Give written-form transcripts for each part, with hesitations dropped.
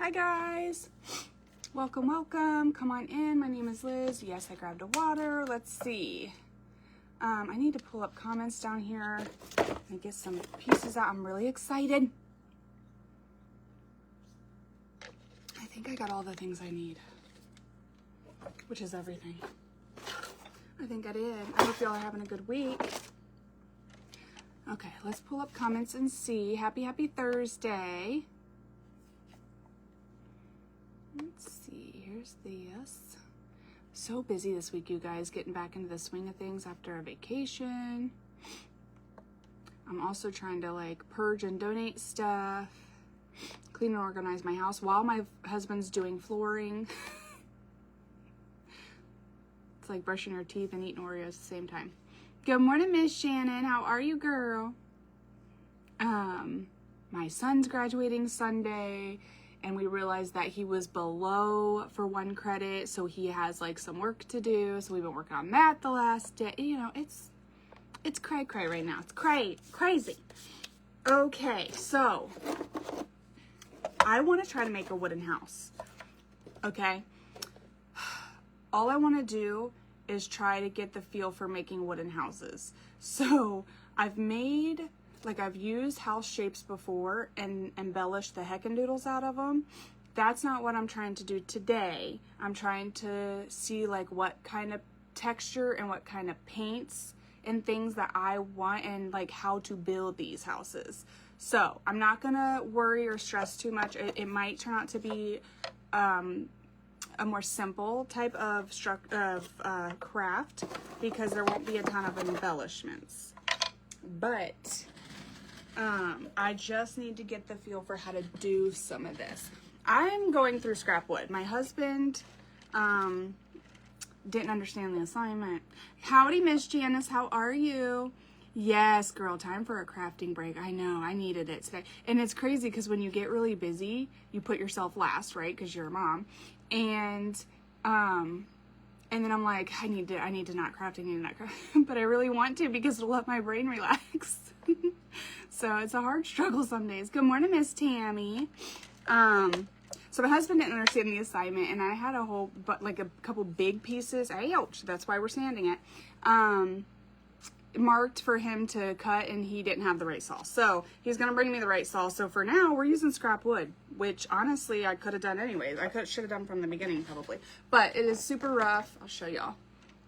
Hi guys, welcome. Come on in. My name is Liz. Yes, I grabbed a water. Let's see. I need to pull up comments down here and get some pieces out. I'm really excited. I think I got all the things I need, which is everything. I think I did. I hope y'all are having a good week. Okay, let's pull up comments and see. Happy Thursday. Let's see, here's this. So busy this week, you guys, getting back into the swing of things after a vacation. I'm also trying to like purge and donate stuff, clean and organize my house while my husband's doing flooring. It's like brushing your teeth and eating Oreos at the same time. Good morning, Miss Shannon. How are you, girl? My son's graduating Sunday, and we realized that he was below for 1 credit, so he has like some work to do. So we've been working on that the last day. You know, it's cray right now. It's crazy. Okay, so I want to try to make a wooden house. Okay, all I want to do is try to get the feel for making wooden houses. So I've used house shapes before and embellished the heckin' out of them. That's not what I'm trying to do today. I'm trying to see like what kind of texture and what kind of paints and things that I want and like how to build these houses. So I'm not gonna worry or stress too much. It might turn out to be a more simple type of craft because there won't be a ton of embellishments. But I just need to get the feel for how to do some of this. I'm going through scrap wood. My husband didn't understand the assignment. Howdy, Miss Janice. How are you? Yes, girl, time for a crafting break. I know, I needed it today. And it's crazy because when you get really busy, you put yourself last, right? Because you're a mom. And then I'm like, I need to not craft, but I really want to because it'll let my brain relax. So it's a hard struggle some days. Good morning, Miss Tammy. So my husband didn't understand the assignment, and I had a couple big pieces. Ouch! That's why we're sanding it. Marked for him to cut, and he didn't have the right saw. So he's gonna bring me the right saw. So for now, we're using scrap wood, which honestly I could have done anyways. I should have done from the beginning probably, but it is super rough. I'll show y'all.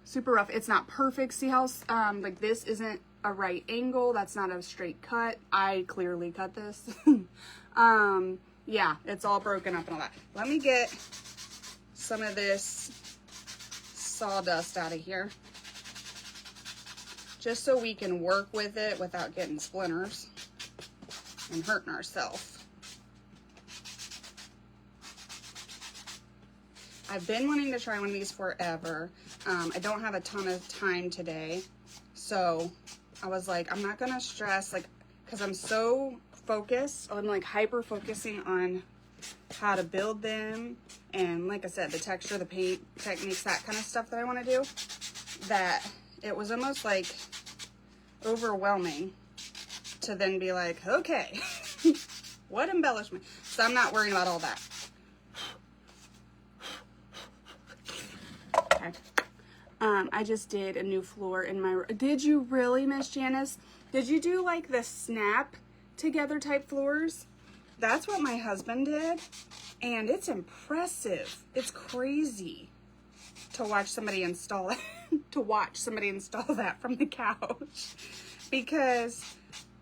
Super rough. It's not perfect. See how like this isn't a right angle. That's not a straight cut. I clearly cut this. Yeah, it's all broken up and all that. Let me get some of this sawdust out of here, just so we can work with it without getting splinters and hurting ourselves. I've been wanting to try one of these forever. I don't have a ton of time today, so I was like, I'm not gonna stress, like, because I'm so focused, I'm like hyper focusing on how to build them, and like I said, the texture, the paint techniques, that kind of stuff that I want to do, that it was almost like overwhelming to then be like, okay, what embellishment? So I'm not worrying about all that. Okay. I just did a new floor in my, did you really, Miss Janice? Did you do like the snap together type floors? That's what my husband did, and it's impressive. It's crazy to watch somebody install it, that from the couch, because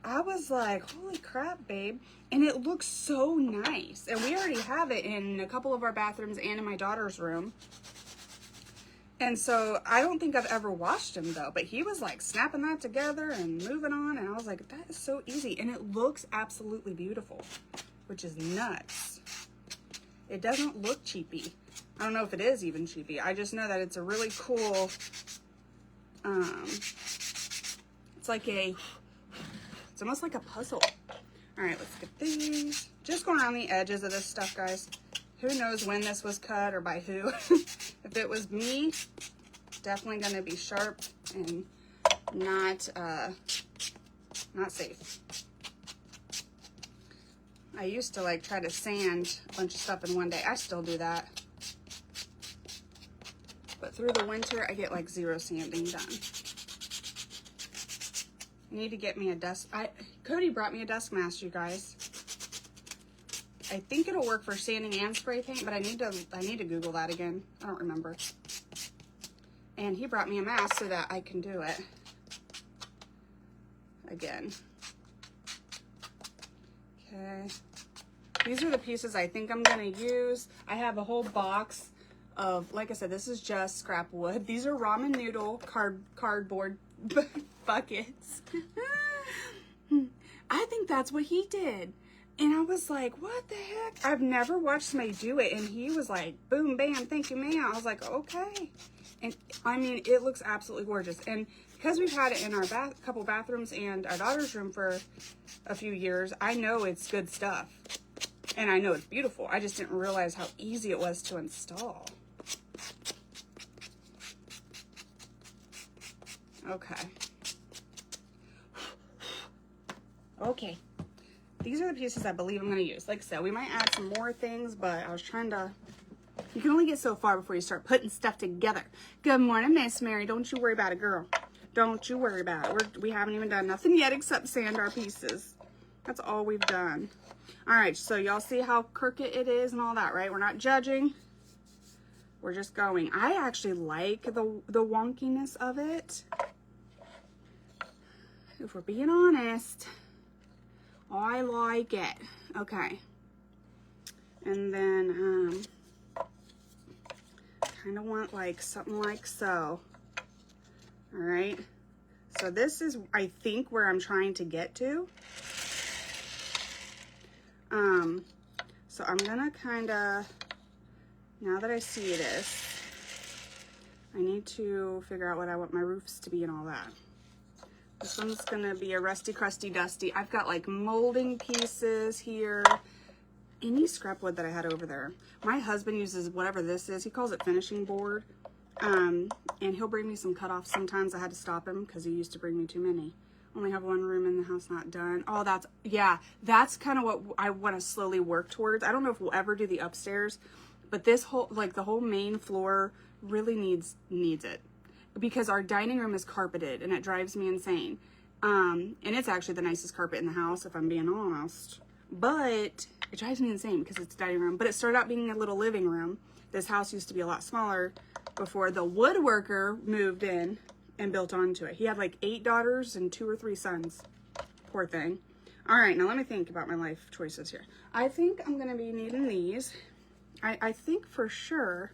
I was like, holy crap, babe. And it looks so nice. And we already have it in a couple of our bathrooms and in my daughter's room. And so I don't think I've ever washed him though, but he was like snapping that together and moving on. And I was like, that is so easy. And it looks absolutely beautiful, which is nuts. It doesn't look cheapy. I don't know if it is even cheapy. I just know that it's a really cool, it's almost like a puzzle. All right, let's get these. Just going around the edges of this stuff, guys. Who knows when this was cut or by who? If it was me, definitely gonna be sharp and not safe. I used to like try to sand a bunch of stuff in one day. I still do that. But through the winter, I get like 0 sanding done. I need to get me a dust. Cody brought me a dust mask, you guys. I think it'll work for sanding and spray paint, but I need to Google that again. I don't remember. And he brought me a mask so that I can do it again. Okay. These are the pieces I think I'm gonna use. I have a whole box of, like I said, this is just scrap wood. These are ramen noodle cardboard buckets. I think that's what he did. And I was like, what the heck? I've never watched somebody do it. And he was like, boom, bam, thank you, ma'am. I was like, okay. And I mean, it looks absolutely gorgeous. And because we've had it in our couple bathrooms and our daughter's room for a few years, I know it's good stuff. And I know it's beautiful. I just didn't realize how easy it was to install. Okay. Okay. These are the pieces I believe I'm going to use. Like I said, we might add some more things, but I was trying to... You can only get so far before you start putting stuff together. Good morning, Miss Mary. Don't you worry about it, girl. Don't you worry about it. We haven't even done nothing yet except sand our pieces. That's all we've done. All right, so y'all see how crooked it is and all that, right? We're not judging. We're just going. I actually like the wonkiness of it. If we're being honest, I like it. Okay. And then, kind of want like something like so. All right. So this is, I think, where I'm trying to get to. So I'm gonna kind of, now that I see this, I need to figure out what I want my roofs to be and all that. This one's gonna be a rusty, crusty, dusty. I've got like molding pieces here. Any scrap wood that I had over there. My husband uses whatever this is. He calls it finishing board. And he'll bring me some cutoffs sometimes. I had to stop him because he used to bring me too many. Only have one room in the house not done. Oh, that's kind of what I want to slowly work towards. I don't know if we'll ever do the upstairs, but this whole, like the whole main floor really needs it. Because our dining room is carpeted and it drives me insane. And it's actually the nicest carpet in the house, if I'm being honest. But it drives me insane because it's a dining room. But it started out being a little living room. This house used to be a lot smaller before the woodworker moved in and built onto it. He had like 8 daughters and 2 or 3 sons. Poor thing. All right, now let me think about my life choices here. I think I'm going to be needing these. I think for sure,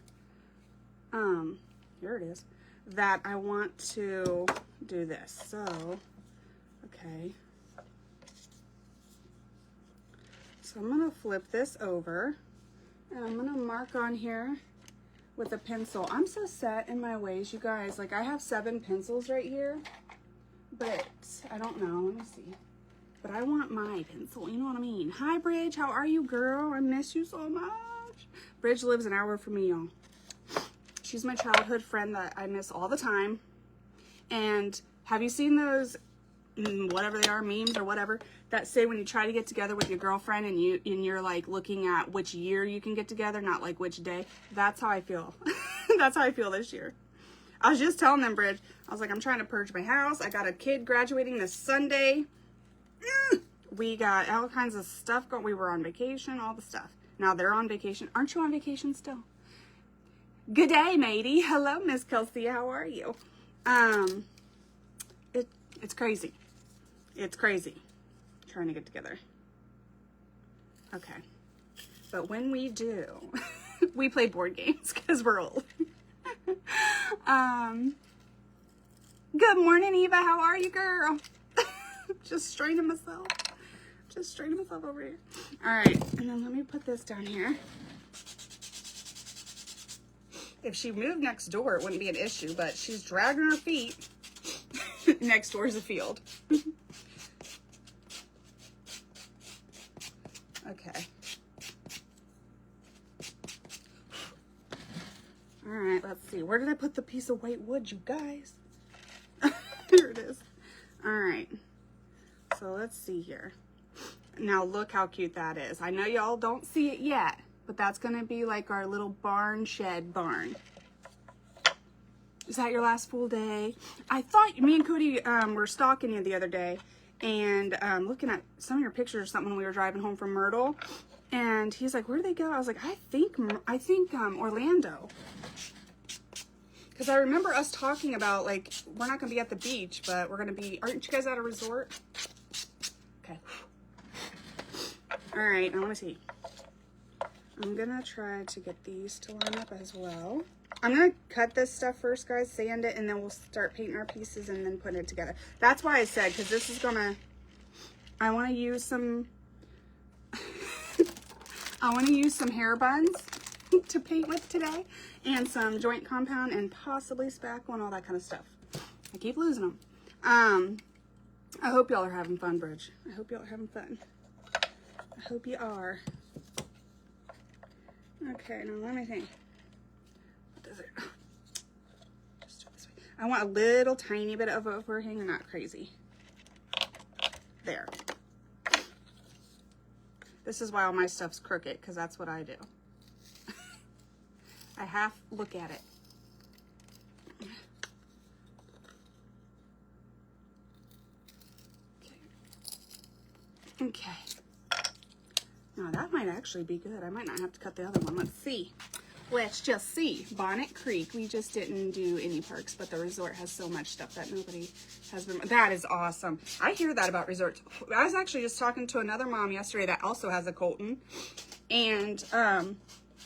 here it is, that I want to do this. So, okay. So I'm going to flip this over and I'm going to mark on here with a pencil. I'm so set in my ways, you guys. Like I have 7 pencils right here, but I don't know. Let me see. But I want my pencil. You know what I mean? Hi, Bridge. How are you, girl? I miss you so much. Bridge lives an hour from me, y'all. She's my childhood friend that I miss all the time. And have you seen those, whatever they are, memes or whatever, that say when you try to get together with your girlfriend and you're like looking at which year you can get together, not like which day? That's how I feel. That's how I feel this year. I was just telling them, Bridge, I was like, I'm trying to purge my house. I got a kid graduating this Sunday. We got all kinds of stuff going. We were on vacation, all the stuff. Now they're on vacation. Aren't you on vacation still? Good day, matey. Hello, Miss Kelsey. How are you? It's crazy. It's crazy trying to get together. Okay. But when we do, we play board games because we're old. Good morning, Eva. How are you, girl? Just straining myself. Just straining myself over here. All right. And then let me put this down here. If she moved next door, it wouldn't be an issue, but she's dragging her feet. Next door is a field. Okay. All right, let's see. Where did I put the piece of white wood, you guys? Here it is. All right. So let's see here. Now look how cute that is. I know y'all don't see it yet, but that's gonna be like our little barn shed barn. Is that your last full day? I thought me and Cody were stalking you the other day and looking at some of your pictures or something when we were driving home from Myrtle. And he's like, where do they go? I was like, I think Orlando. Because I remember us talking about, like, we're not going to be at the beach, but we're going to be, aren't you guys at a resort? Okay. All right, I want to see. I'm going to try to get these to line up as well. I'm going to cut this stuff first, guys, sand it, and then we'll start painting our pieces and then putting it together. That's why I said, because this is going to, I want to use some, hair buns to paint with today, and some joint compound and possibly spackle and all that kind of stuff. I keep losing them. I hope y'all are having fun, Bridge. I hope y'all are having fun. I hope you are. Okay, now let me think. What does it? Just do it this way. I want a little tiny bit of overhang and not crazy. There. This is why all my stuff's crooked, because that's what I do. I half look at it. Okay. Now that might actually be good. I might not have to cut the other one. Let's see. Let's just see. Bonnet Creek. We just didn't do any parks, but the resort has so much stuff that nobody has been. That is awesome. I hear that about resorts. I was actually just talking to another mom yesterday that also has a Colton, and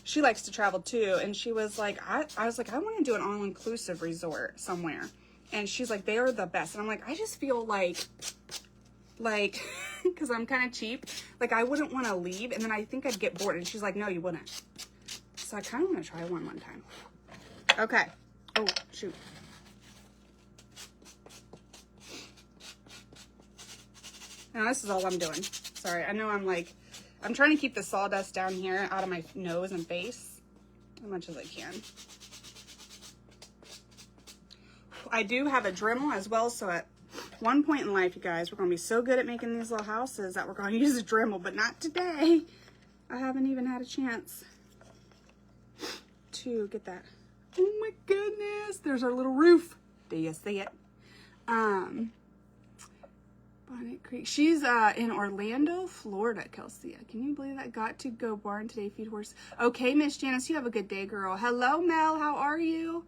she likes to travel too. And she was like, I was like, I want to do an all-inclusive resort somewhere. And she's like, they are the best. And I'm like, I just feel like, because I'm kind of cheap, like I wouldn't want to leave. And then I think I'd get bored. And she's like, no, you wouldn't. So I kind of want to try one time. Okay. Oh, shoot. Now this is all I'm doing. Sorry, I know I'm trying to keep the sawdust down here out of my nose and face as much as I can. I do have a Dremel as well, so at one point in life, you guys, we're going to be so good at making these little houses that we're going to use a Dremel, but not today. I haven't even had a chance to get that. Oh my goodness, there's our little roof. Do you see it? Bonnet Creek. She's in Orlando, Florida, Kelsey. Can you believe that? Got to go barn today, feed horse. Okay, Miss Janice, you have a good day, girl. Hello, Mel. How are you?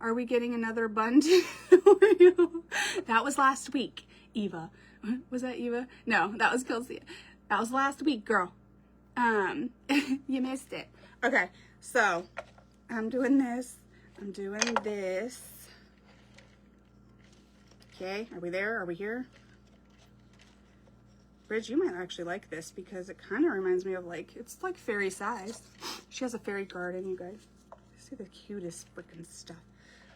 Are we getting another bun for you? That was last week, Eva. Was that Eva? No, that was Kelsey. That was last week, girl. You missed it. Okay, so I'm doing this. I'm doing this. Okay, are we there? Are we here? Bridge, you might actually like this because it kind of reminds me of it's like fairy size. She has a fairy garden, you guys. See the cutest freaking stuff.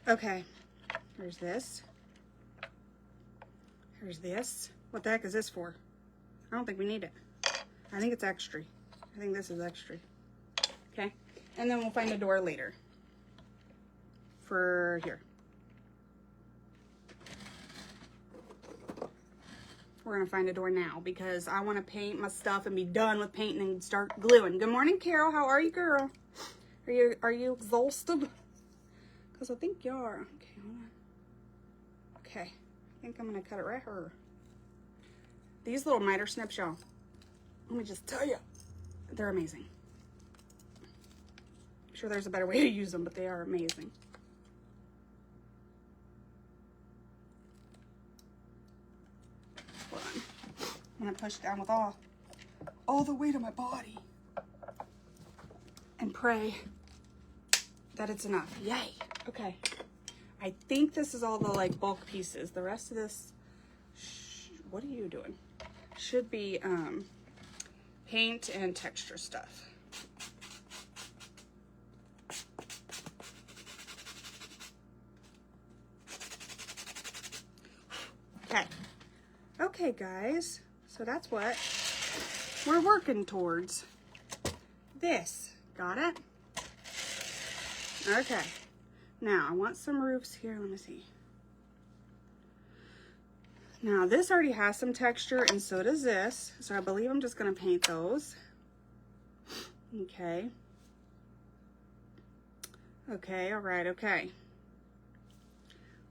Okay, here's this. Here's this. What the heck is this for? I don't think we need it. I think it's extra. I think this is extra. Okay, and then we'll find a door later for here. We're gonna find a door now because I want to paint my stuff and be done with painting and start gluing. Good morning, Carol. How are you, girl? Are you exhausted? Because I think you are. Okay, hold on. Okay, I think I'm gonna cut it right here. These little miter snips, y'all. Let me just tell you, they're amazing. I'm sure there's a better way to use them, but they are amazing. Hold on. I'm gonna push down with all the weight of my body and pray that it's enough. Yay. Okay. I think this is all the bulk pieces. The rest of this, what are you doing? Should be paint and texture stuff. Okay. Okay, guys. So that's what we're working towards. This. Got it? Okay. Now, I want some roofs here. Let me see. Now this already has some texture and so does this. So I believe I'm just gonna paint those. Okay. Okay, all right, okay.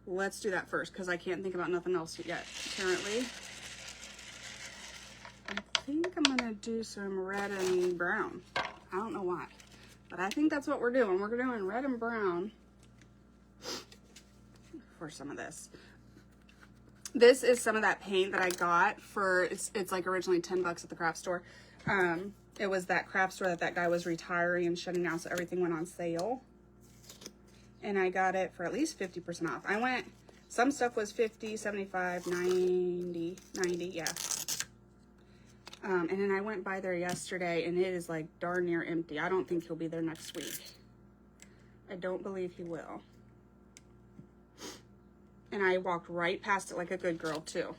Let's do that first because I can't think about nothing else yet, apparently. I think I'm gonna do some red and brown. I don't know why, but I think that's what we're doing. We're doing red and brown for some of this. This is some of that paint that I got for, it's like originally 10 bucks at the craft store. It was that craft store that guy was retiring and shutting down, so everything went on sale. And I got it for at least 50% off. I went, some stuff was 50, 75, 90, yeah. And then I went by there yesterday and it is like darn near empty. I don't think he'll be there next week. I don't believe he will. And I walked right past it like a good girl too.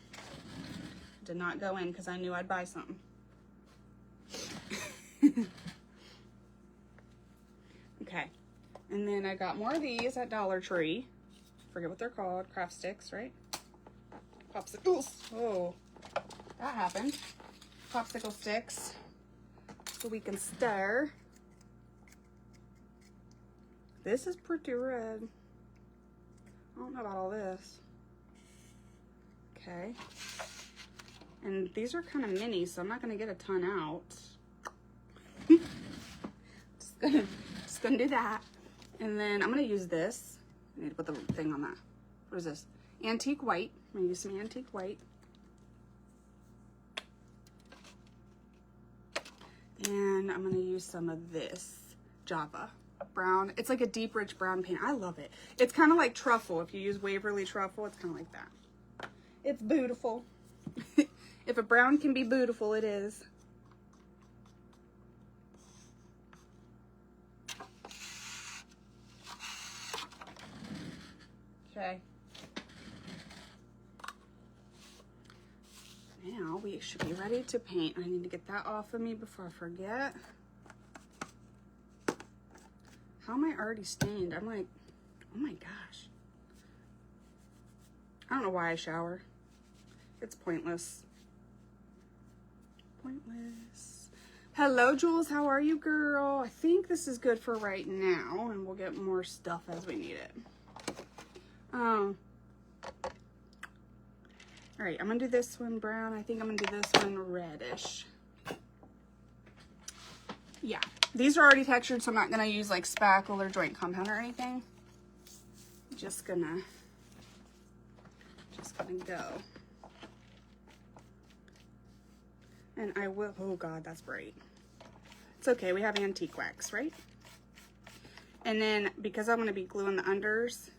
Did not go in because I knew I'd buy something. Okay. And then I got more of these at Dollar Tree. Forget what they're called. Craft sticks, right? Popsicles. Oh, that happened. Popsicle sticks. So we can stir. This is pretty red. I don't know about all this. Okay. And these are kind of mini, so I'm not going to get a ton out. just gonna do that. And then I'm going to use this. I need to put the thing on that. What is this? Antique white. I'm going to use some antique white. And I'm going to use some of this Java brown. It's like a deep, rich brown paint. I love it. It's kind of like truffle. If you use Waverly truffle, it's kind of like that. It's beautiful. If a brown can be beautiful, it is. Okay. Now we should be ready to paint. I need to get that off of me before I forget. How am I already stained? I'm like, oh my gosh. I don't know why I shower. It's pointless. Pointless. Hello, Jules. How are you, girl? I think this is good for right now, and we'll get more stuff as we need it. All right, I'm gonna do this one brown. I think I'm gonna do this one reddish. Yeah, these are already textured, so I'm not gonna use like spackle or joint compound or anything. Just gonna go. And I will, oh God, that's bright. It's okay, we have antique wax, right? And then because I'm gonna be gluing the unders,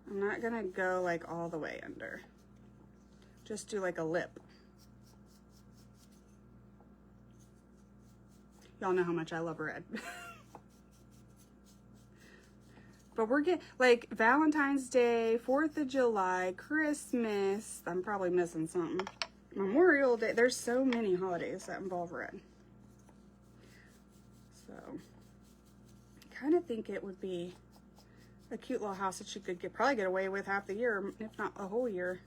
I'm not gonna go like all the way under. Just do like a lip. Y'all know how much I love red. But we're getting like Valentine's Day, 4th of July, Christmas. I'm probably missing something. Memorial Day. There's so many holidays that involve red. So I kind of think it would be a cute little house that you could probably get away with half the year, if not a whole year.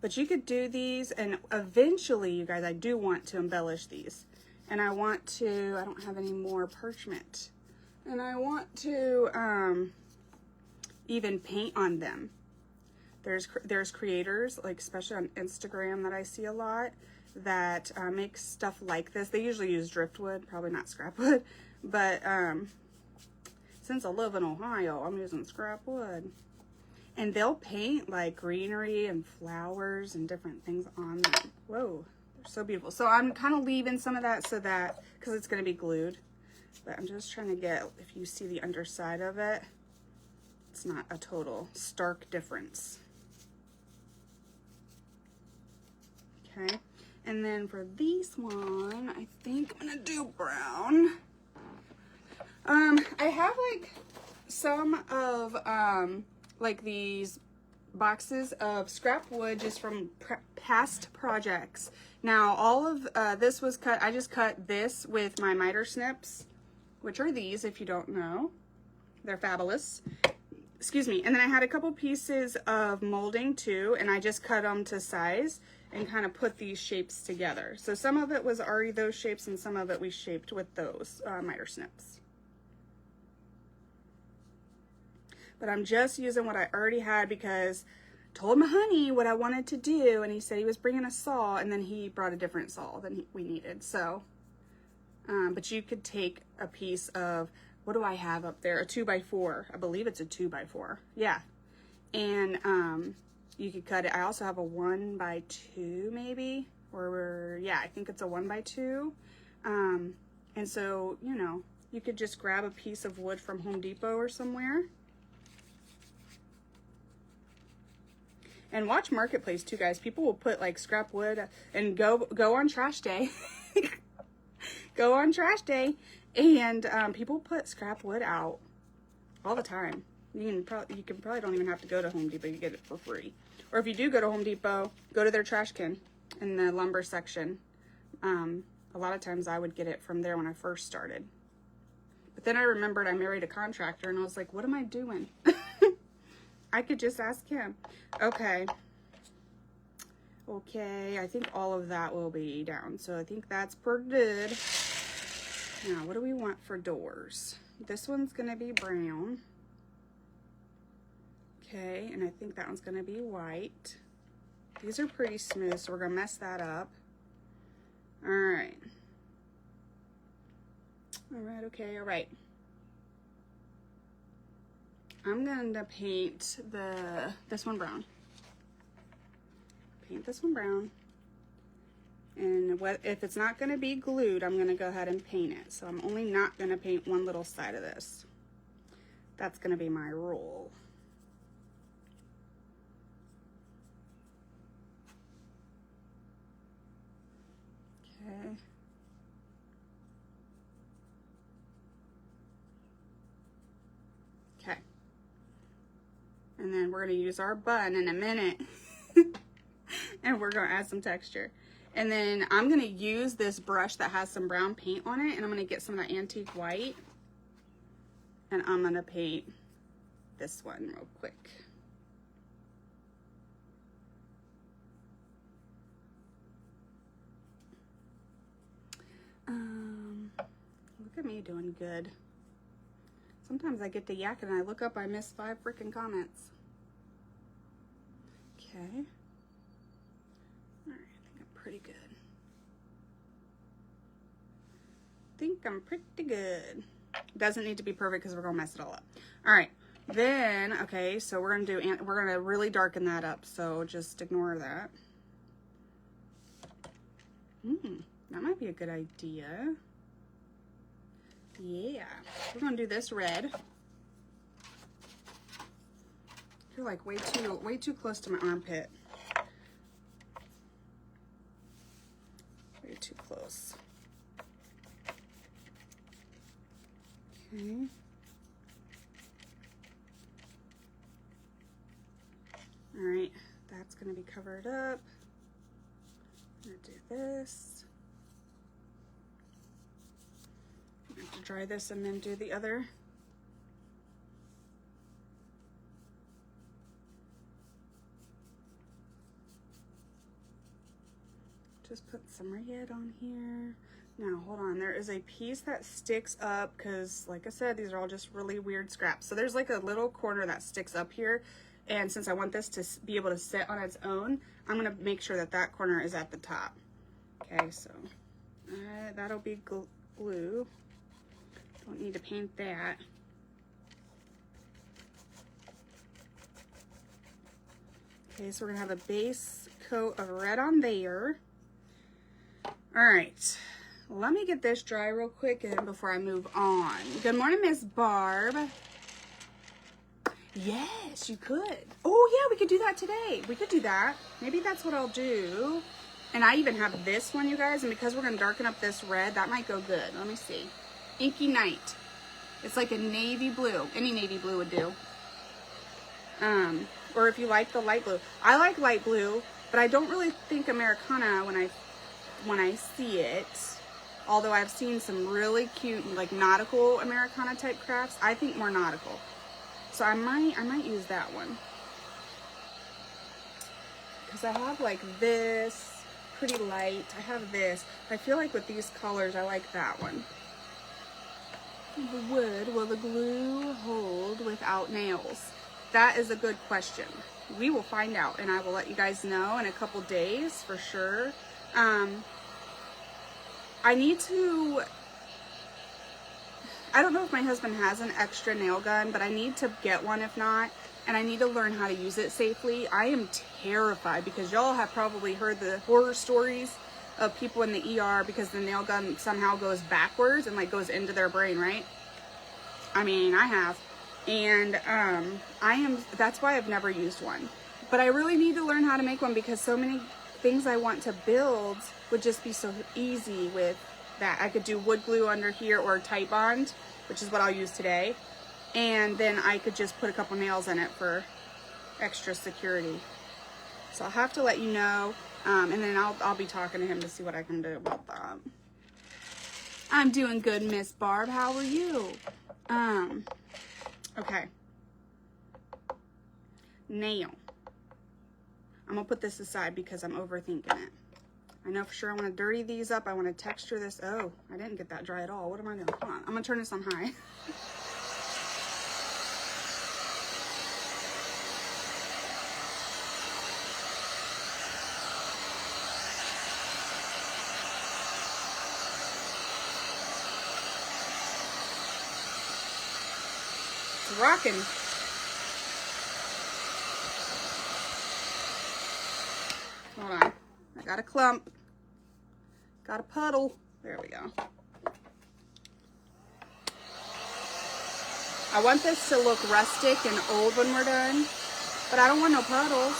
But you could do these, and eventually, you guys, I do want to embellish these. And I want to, I don't have any more parchment. And I want to even paint on them. There's creators, like especially on Instagram, that I see a lot that make stuff like this. They usually use driftwood, probably not scrap wood. But since I live in Ohio, I'm using scrap wood. And they'll paint like greenery and flowers and different things on them. Whoa, they're so beautiful. So I'm kind of leaving some of that so that, because it's going to be glued. But I'm just trying to get, if you see the underside of it, it's not a total stark difference. Okay, and then for this one, I think I'm going to do brown. I have like some of like these boxes of scrap wood just from past projects. Now all of this was cut. I just cut this with my miter snips, which are these, if you don't know. They're fabulous. excuse me. And then I had a couple pieces of molding too, and I just cut them to size and kind of put these shapes together. So some of it was already those shapes and some of it we shaped with those miter snips. But I'm just using what I already had because I told my honey what I wanted to do, and he said he was bringing a saw, and then he brought a different saw than we needed. So, but you could take a piece of, what do I have up there? A 2x4. I believe it's a 2x4. Yeah. And you could cut it. I also have a 1x2 maybe, or yeah, I think it's a 1x2. And so, you know, you could just grab a piece of wood from Home Depot or somewhere. And watch Marketplace too, guys. People will put like scrap wood and go on trash day. Go on trash day, and people put scrap wood out all the time. You can probably don't even have to go to Home Depot. You get it for free. Or if you do go to Home Depot, go to their trash can in the lumber section. A lot of times I would get it from there when I first started. But then I remembered I married a contractor, and I was like, what am I doing? I could just ask him. Okay. Okay, I think all of that will be down. So I think that's pretty good. Now, what do we want for doors? This one's going to be brown. Okay, and I think that one's going to be white. These are pretty smooth, so we're going to mess that up. All right. All right, okay, all right. I'm going to paint this one brown. Paint this one brown. And if it's not going to be glued, I'm going to go ahead and paint it. So I'm only not going to paint one little side of this. That's going to be my rule. Okay. Okay. And then we're going to use our bun in a minute. And we're going to add some texture. And then I'm going to use this brush that has some brown paint on it. And I'm going to get some of that antique white. And I'm going to paint this one real quick. Look at me doing good. Sometimes I get to yak and I look up, I miss 5 freaking comments. Okay. All right, I think I'm pretty good. Doesn't need to be perfect because we're gonna mess it all up. All right, then, okay, so we're gonna really darken that up, so just ignore that. That might be a good idea. Yeah, we're gonna do this red. You're like way too close to my armpit. Way too close. Okay. All right, that's gonna be covered up. I'm gonna do this. I have to dry this and then do the other. Just put some red on here. Now, hold on. There is a piece that sticks up because, like I said, these are all just really weird scraps. So there's like a little corner that sticks up here. And since I want this to be able to sit on its own, I'm going to make sure that that corner is at the top. Okay, so that'll be glue. Don't need to paint that. Okay, so we're gonna have a base coat of red on there. All right, let me get this dry real quick and before I move on. Good morning, Miss Barb. Yes, you could. Oh yeah, we could do that today. We could do that. Maybe that's what I'll do. And I even have this one, you guys, and because we're gonna darken up this red, that might go good. Let me see. Inky Night. It's like a navy blue. Any navy blue would do. Or if you like the light blue. I like light blue, but I don't really think Americana when I see it. Although I've seen some really cute, like nautical Americana type crafts. I think more nautical. So I might use that one. Because I have like this, pretty light. I have this. I feel like with these colors, I like that one. The wood, will the glue hold without nails? That is a good question. We will find out, and I will let you guys know in a couple days for sure. I need to, I don't know if my husband has an extra nail gun, but I need to get one if not, and I need to learn how to use it safely. I am terrified because y'all have probably heard the horror stories of people in the ER because the nail gun somehow goes backwards and like goes into their brain, right? I mean, I have. And that's why I've never used one. But I really need to learn how to make one because so many things I want to build would just be so easy with that. I could do wood glue under here or Titebond, which is what I'll use today. And then I could just put a couple nails in it for extra security. So I'll have to let you know. And then I'll be talking to him to see what I can do about that. I'm doing good, Miss Barb. How are you? Okay. Nail. I'm gonna put this aside because I'm overthinking it. I know for sure I want to dirty these up. I want to texture this. Oh, I didn't get that dry at all. What am I doing? Hold on. I'm gonna turn this on high. It's rocking. Hold on. I got a clump. Got a puddle. There we go. I want this to look rustic and old when we're done, but I don't want no puddles.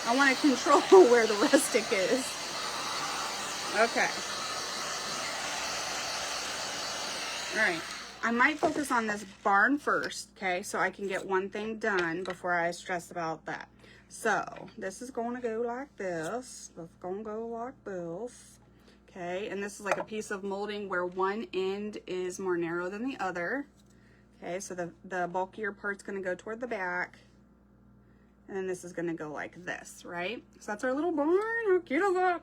I want to control where the rustic is. Okay. All right. I might focus on this barn first, okay, so I can get one thing done before I stress about that. So, this is going to go like this. It's going to go like this, okay, and this is like a piece of molding where one end is more narrow than the other, okay, so the bulkier part's going to go toward the back, and then this is going to go like this, right? So that's our little barn. How cute is that?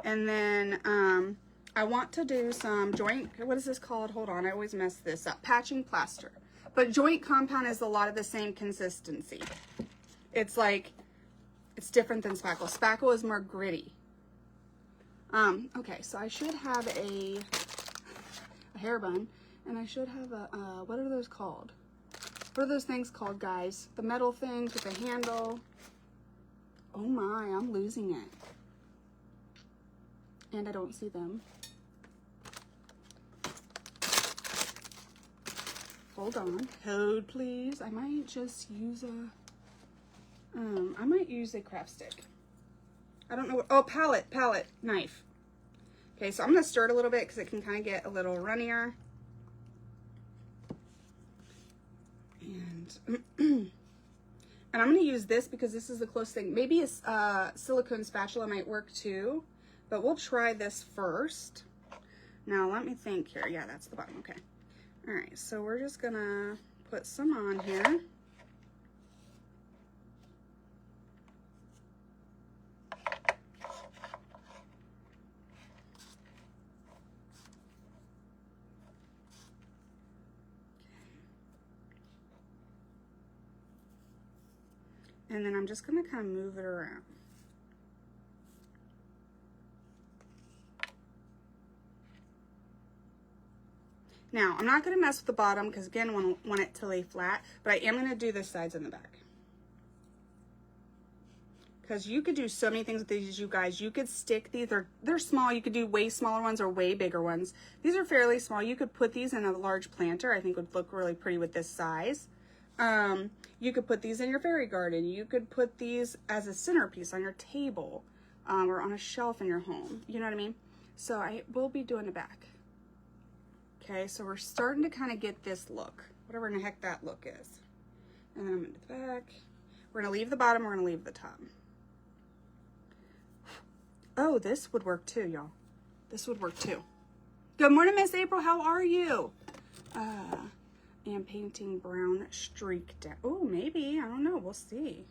And then, I want to do some joint, what is this called? Hold on, I always mess this up. Patching plaster. But joint compound is a lot of the same consistency. It's like, it's different than spackle. Spackle is more gritty. Okay, so I should have a hair bun, and I should have a, what are those called? What are those things called, guys? The metal things with the handle. Oh my, I'm losing it. And I don't see them. Hold on. Hold, please. I might just use a, I might use a craft stick. I don't know what, oh, palette knife. Okay, so I'm going to stir it a little bit because it can kind of get a little runnier. And, and I'm going to use this because this is the closest thing. Maybe a silicone spatula might work too. But we'll try this first. Now, let me think here. Yeah, that's the bottom. Okay. All right. So we're just going to put some on here. And then I'm just going to kind of move it around. Now, I'm not going to mess with the bottom because, again, I want it to lay flat, but I am going to do the sides and the back. Because you could do so many things with these, you guys. You could stick these, they're small. You could do way smaller ones or way bigger ones. These are fairly small. You could put these in a large planter. I think would look really pretty with this size. You could put these in your fairy garden. You could put these as a centerpiece on your table or on a shelf in your home. You know what I mean? So I will be doing the back. Okay, so we're starting to kind of get this look, whatever in the heck that look is. And then I'm going to do the back. We're going to leave the bottom, we're going to leave the top. Oh, this would work too, y'all. This would work too. Good morning, Miss April. How are you? And painting brown streak down. Oh, maybe. I don't know. We'll see.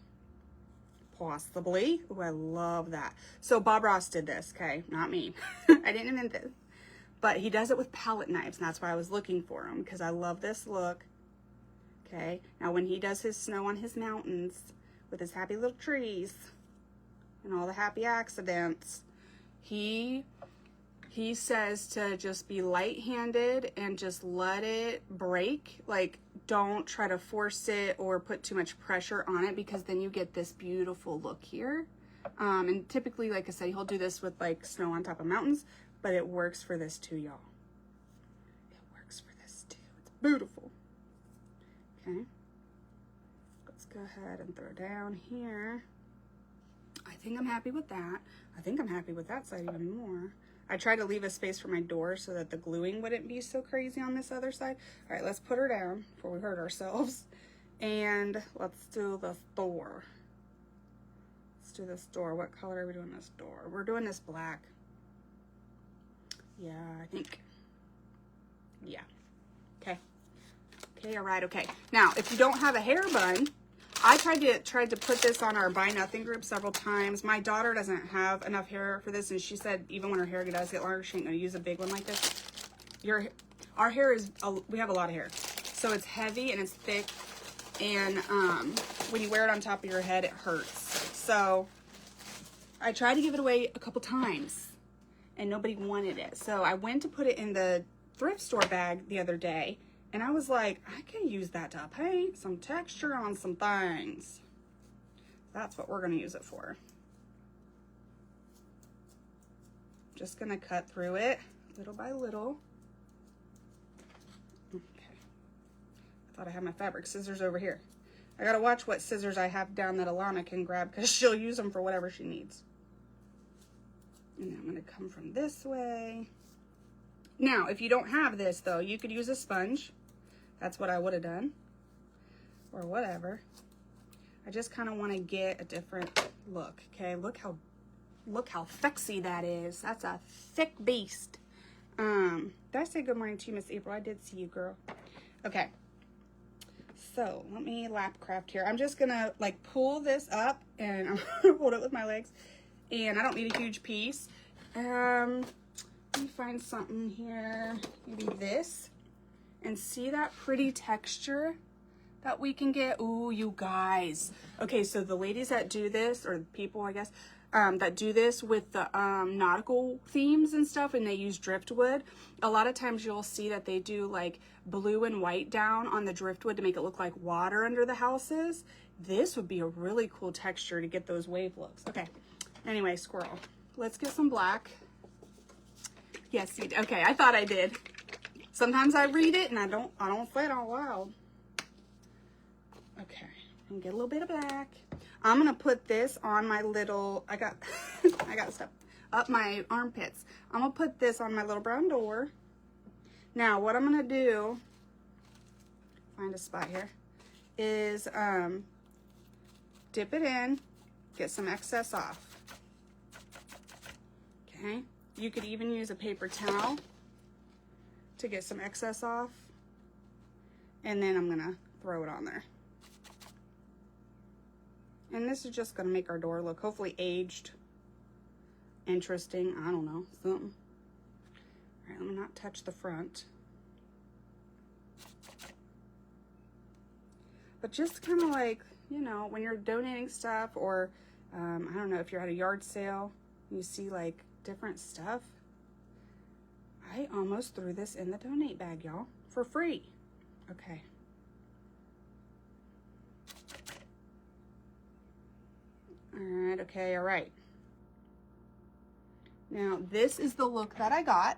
Possibly. Oh, I love that. So Bob Ross did this, okay? Not me. I didn't invent this. But he does it with palette knives, and that's why I was looking for him, because I love this look. Okay? Now, when he does his snow on his mountains with his happy little trees and all the happy accidents, he says to just be light-handed and just let it break. Like, don't try to force it or put too much pressure on it, because then you get this beautiful look here. And typically, like I said, he'll do this with like snow on top of mountains, but it works for this too, y'all. It works for this too. It's beautiful. Okay. Let's go ahead and throw down here. I think I'm happy with that. I think I'm happy with that side even more. I tried to leave a space for my door so that the gluing wouldn't be so crazy on this other side. All right, let's put her down before we hurt ourselves. And let's do this door. Let's do this door. What color are we doing this door? We're doing this black. Yeah, I think. Yeah. Okay. Okay, all right, okay. Now, if you don't have a hair bun, I tried to put this on our Buy Nothing group several times. My daughter doesn't have enough hair for this, and she said even when her hair does get longer, she ain't gonna use a big one like this. Our hair is, we have a lot of hair. So it's heavy and it's thick, and when you wear it on top of your head, it hurts. So I tried to give it away a couple times, and nobody wanted it. So I went to put it in the thrift store bag the other day, and I was like, I can use that to paint some texture on some things. That's what we're going to use it for. Just going to cut through it little by little. Okay. I thought I had my fabric scissors over here. I got to watch what scissors I have down that Alana can grab, because she'll use them for whatever she needs. And then I'm going to come from this way. Now, if you don't have this, though, you could use a sponge. That's what I would have done. Or whatever. I just kind of want to get a different look. Okay, look how sexy that is. That's a thick beast. Did I say good morning to you, Miss April? I did see you, girl. Okay. So, let me lap craft here. I'm just going to, like, pull this up, and I'm going to hold it with my legs. And I don't need a huge piece. Let me find something here. Maybe this. And see that pretty texture that we can get? Ooh, you guys. Okay, so the ladies that do this, or people, I guess, that do this with the nautical themes and stuff, and they use driftwood, a lot of times you'll see that they do like blue and white down on the driftwood to make it look like water under the houses. This would be a really cool texture to get those wave looks. Okay, anyway, squirrel. Let's get some black. Yes, you did. Okay, I thought I did. Sometimes I read it and I don't say it out loud. Okay, I'm gonna get a little bit of black. I'm gonna put this on my little, I got stuff up my armpits. I'm gonna put this on my little brown door. Now, what I'm gonna do, find a spot here, is dip it in, get some excess off. Okay, you could even use a paper towel to get some excess off, and then I'm gonna throw it on there. And this is just gonna make our door look hopefully aged, interesting, I don't know, something. All right, let me not touch the front. But just kind of like, you know, when you're donating stuff, or I don't know, if you're at a yard sale, you see like different stuff. I almost threw this in the donate bag, y'all, for free. Okay. All right, okay, all right. Now, this is the look that I got,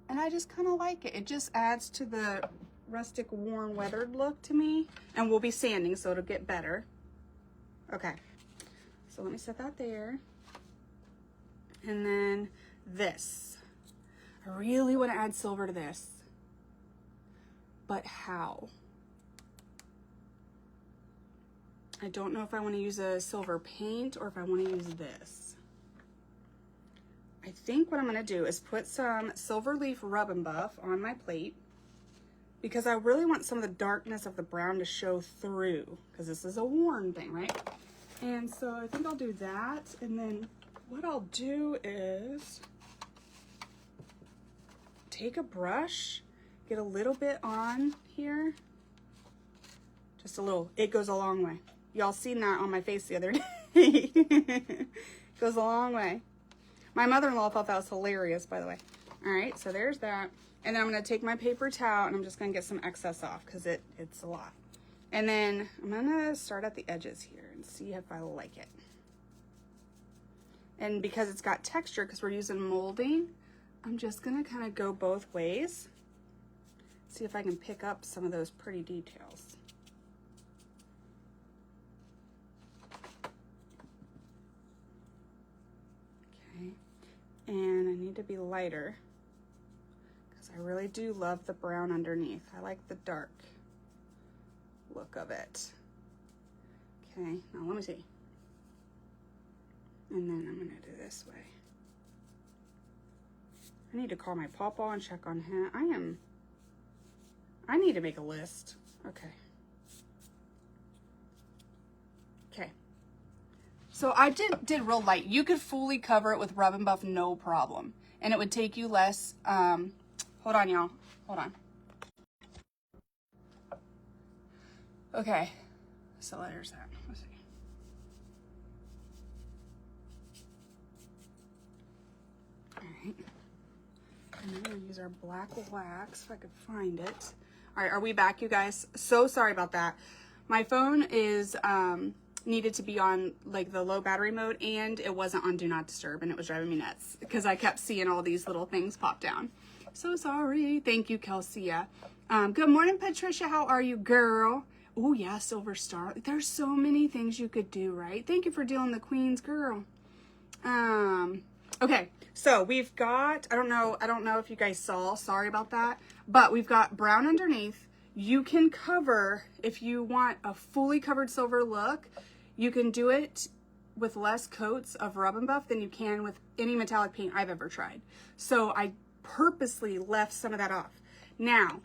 and I just kind of like it. It just adds to the rustic, worn, weathered look to me, and we'll be sanding, so it'll get better. Okay, so let me set that there. And then this. I really want to add silver to this, but how? I don't know if I want to use a silver paint or if I want to use this. I think what I'm going to do is put some Silver Leaf Rub and Buff on my plate because I really want some of the darkness of the brown to show through because this is a worn thing, right? And so I think I'll do that. And then what I'll do is take a brush, get a little bit on here. Just a little, it goes a long way. Y'all seen that on my face the other day. Goes a long way. My mother-in-law thought that was hilarious, by the way. All right, so there's that. And then I'm gonna take my paper towel and I'm just gonna get some excess off because it's a lot. And then I'm gonna start at the edges here and see if I like it. And because it's got texture, because we're using molding, I'm just gonna kind of go both ways. See if I can pick up some of those pretty details. And I need to be lighter because I really do love the brown underneath. I like the dark look of it. Okay, now let me see. And then I'm gonna do this way. I need to call my pawpaw and check on him. I need to make a list. Okay. Okay. So I did real light. You could fully cover it with Rub and Buff, no problem. And it would take you less, hold on y'all, hold on. Okay, so there's that, let's see. All right, and I'm gonna use our black wax if I could find it. All right, are we back, you guys? So sorry about that. My phone is, needed to be on like the low battery mode and it wasn't on do not disturb and it was driving me nuts because I kept seeing all these little things pop down. So sorry. Thank you, Kelsia. Good morning, Patricia. How are you, girl? Oh yeah, Silver Star. There's so many things you could do, right? Thank you for dealing the queens, girl. Okay, so we've got, I don't know if you guys saw, sorry about that, but we've got brown underneath. You can cover, if you want a fully covered silver look, you can do it with less coats of Rub and Buff than you can with any metallic paint I've ever tried. So I purposely left some of that off. Now,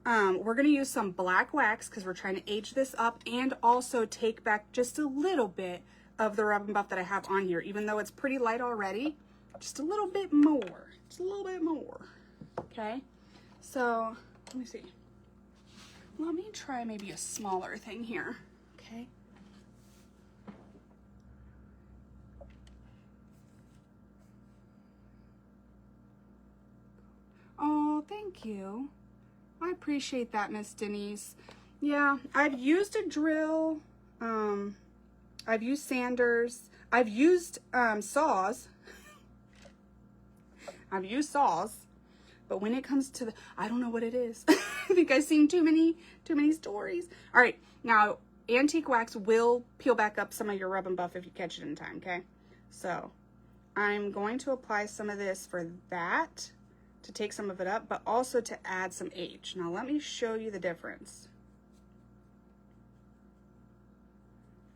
we're gonna use some black wax because we're trying to age this up and also take back just a little bit of the Rub and Buff that I have on here, even though it's pretty light already, just a little bit more, okay? So, let me see. Let me try maybe a smaller thing here, okay? Oh, thank you. I appreciate that, Miss Denise. Yeah, I've used a drill. I've used sanders. I've used saws. I've used saws. But when it comes to the, I don't know what it is. I think I've seen too many stories. All right, now antique wax will peel back up some of your Rub and Buff if you catch it in time, okay? So I'm going to apply some of this for that, to take some of it up, but also to add some age. Now let me show you the difference.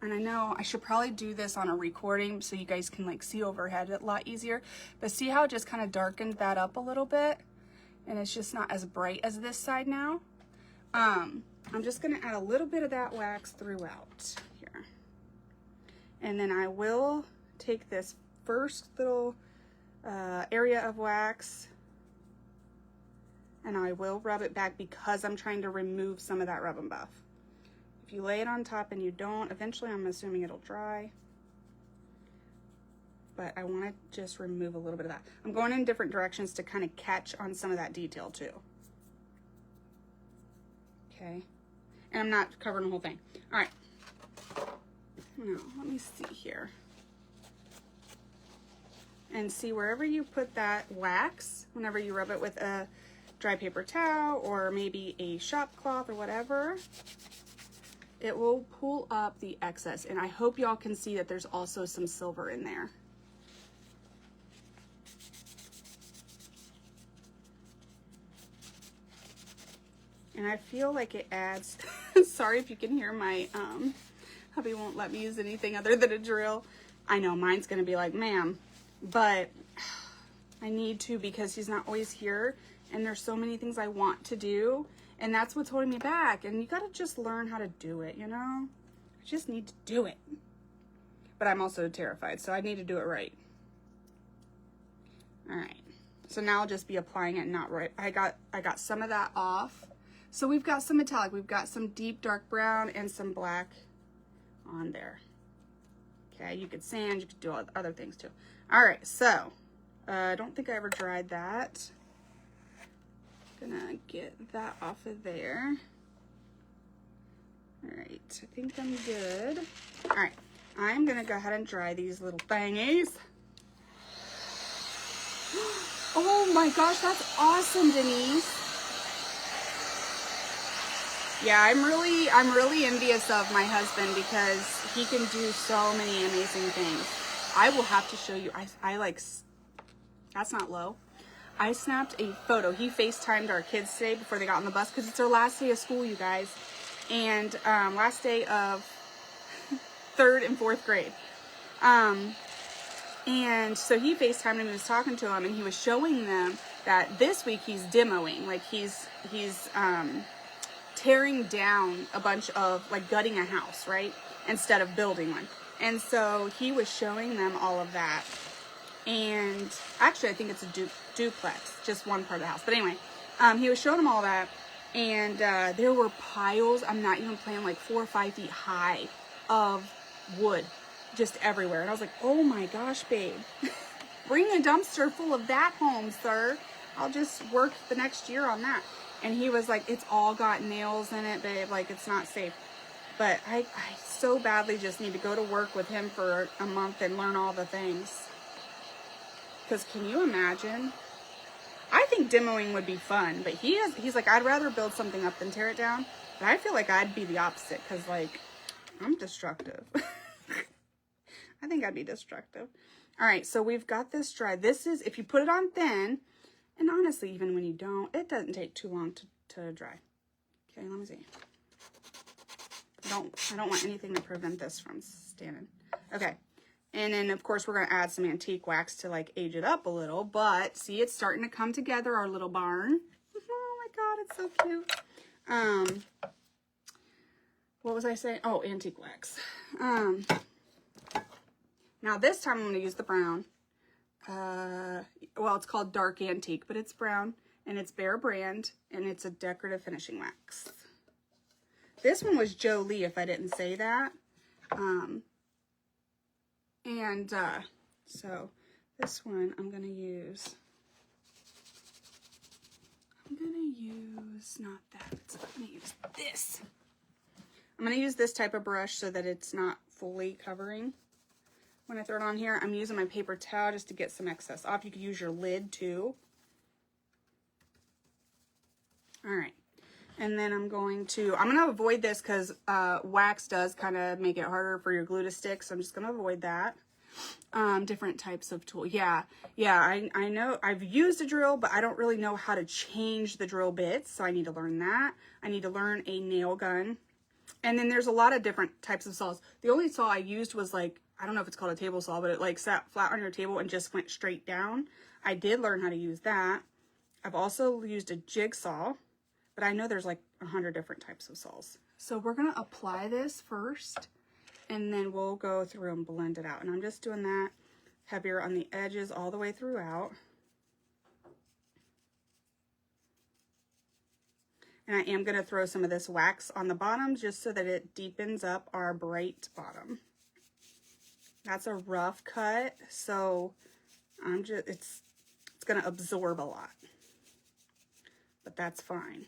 And I know I should probably do this on a recording so you guys can like see overhead a lot easier, but see how it just kind of darkened that up a little bit? And it's just not as bright as this side now. I'm just gonna add a little bit of that wax throughout here. And then I will take this first little area of wax and I will rub it back because I'm trying to remove some of that Rub and Buff. If you lay it on top and you don't, eventually I'm assuming it'll dry. But I want to just remove a little bit of that. I'm going in different directions to kind of catch on some of that detail too. Okay. And I'm not covering the whole thing. All right. Now, let me see here. And see wherever you put that wax, whenever you rub it with a dry paper towel or maybe a shop cloth or whatever, it will pull up the excess. And I hope y'all can see that there's also some silver in there. And I feel like it adds, sorry if you can hear my, hubby won't let me use anything other than a drill. I know mine's gonna be like, ma'am, but I need to because he's not always here and there's so many things I want to do and that's what's holding me back. And you got to just learn how to do it, you know? I just need to do it. But I'm also terrified, so I need to do it right. All right. So now I'll just be applying it not right. I got some of that off. So we've got some metallic, we've got some deep dark brown and some black on there. Okay, you could sand, you could do other things too. All right, so I don't think I ever dried that. Gonna get that off of there. All right, I think I'm good. All right, I'm gonna go ahead and dry these little thingies. Oh my gosh, that's awesome, Denise. Yeah, I'm really envious of my husband because he can do so many amazing things. I will have to show you. I like, that's not low. I snapped a photo. He FaceTimed our kids today before they got on the bus because it's their last day of school, you guys. And last day of 3rd and 4th grade. And so he FaceTimed and he was talking to them and he was showing them that this week he's demoing. Like he's tearing down a bunch of, like gutting a house, right? Instead of building one. And so he was showing them all of that. And actually I think it's a duplex, just one part of the house. But anyway, he was showing them all that. And there were piles, I'm not even playing, like 4 or 5 feet high of wood just everywhere. And I was like, oh my gosh, babe, bring a dumpster full of that home, sir. I'll just work the next year on that. And he was like, it's all got nails in it, babe. Like, it's not safe. But I so badly just need to go to work with him for a month and learn all the things. Because can you imagine? I think demoing would be fun. But he's like, I'd rather build something up than tear it down. But I feel like I'd be the opposite. Because, like, I'm destructive. I think I'd be destructive. All right, so we've got this dry. This is, if you put it on thin, and honestly, even when you don't, it doesn't take too long to dry. Okay, let me see. I don't want anything to prevent this from standing. Okay, and then of course we're gonna add some antique wax to like age it up a little, but see, it's starting to come together, our little barn. Oh my God, it's so cute. What was I saying? Oh, antique wax. Now this time I'm gonna use the brown. Well, it's called Dark Antique, but it's brown and it's Behr brand and it's a decorative finishing wax. This one was Jolie, if I didn't say that. So this one I'm gonna use not that. I'm gonna use this. I'm gonna use this type of brush so that it's not fully covering. When I throw it on here, I'm using my paper towel just to get some excess off. You could use your lid too. All right. And then I'm going to avoid this because wax does kind of make it harder for your glue to stick. So I'm just going to avoid that. Different types of tool. Yeah, I know I've used a drill, but I don't really know how to change the drill bits. So I need to learn that. I need to learn a nail gun. And then there's a lot of different types of saws. The only saw I used was like, I don't know if it's called a table saw, but it like sat flat on your table and just went straight down. I did learn how to use that. I've also used a jigsaw, but I know there's like 100 different types of saws. So we're gonna apply this first and then we'll go through and blend it out. And I'm just doing that heavier on the edges all the way throughout. And I am gonna throw some of this wax on the bottom just so that it deepens up our bright bottom. That's a rough cut, so it's gonna absorb a lot, but that's fine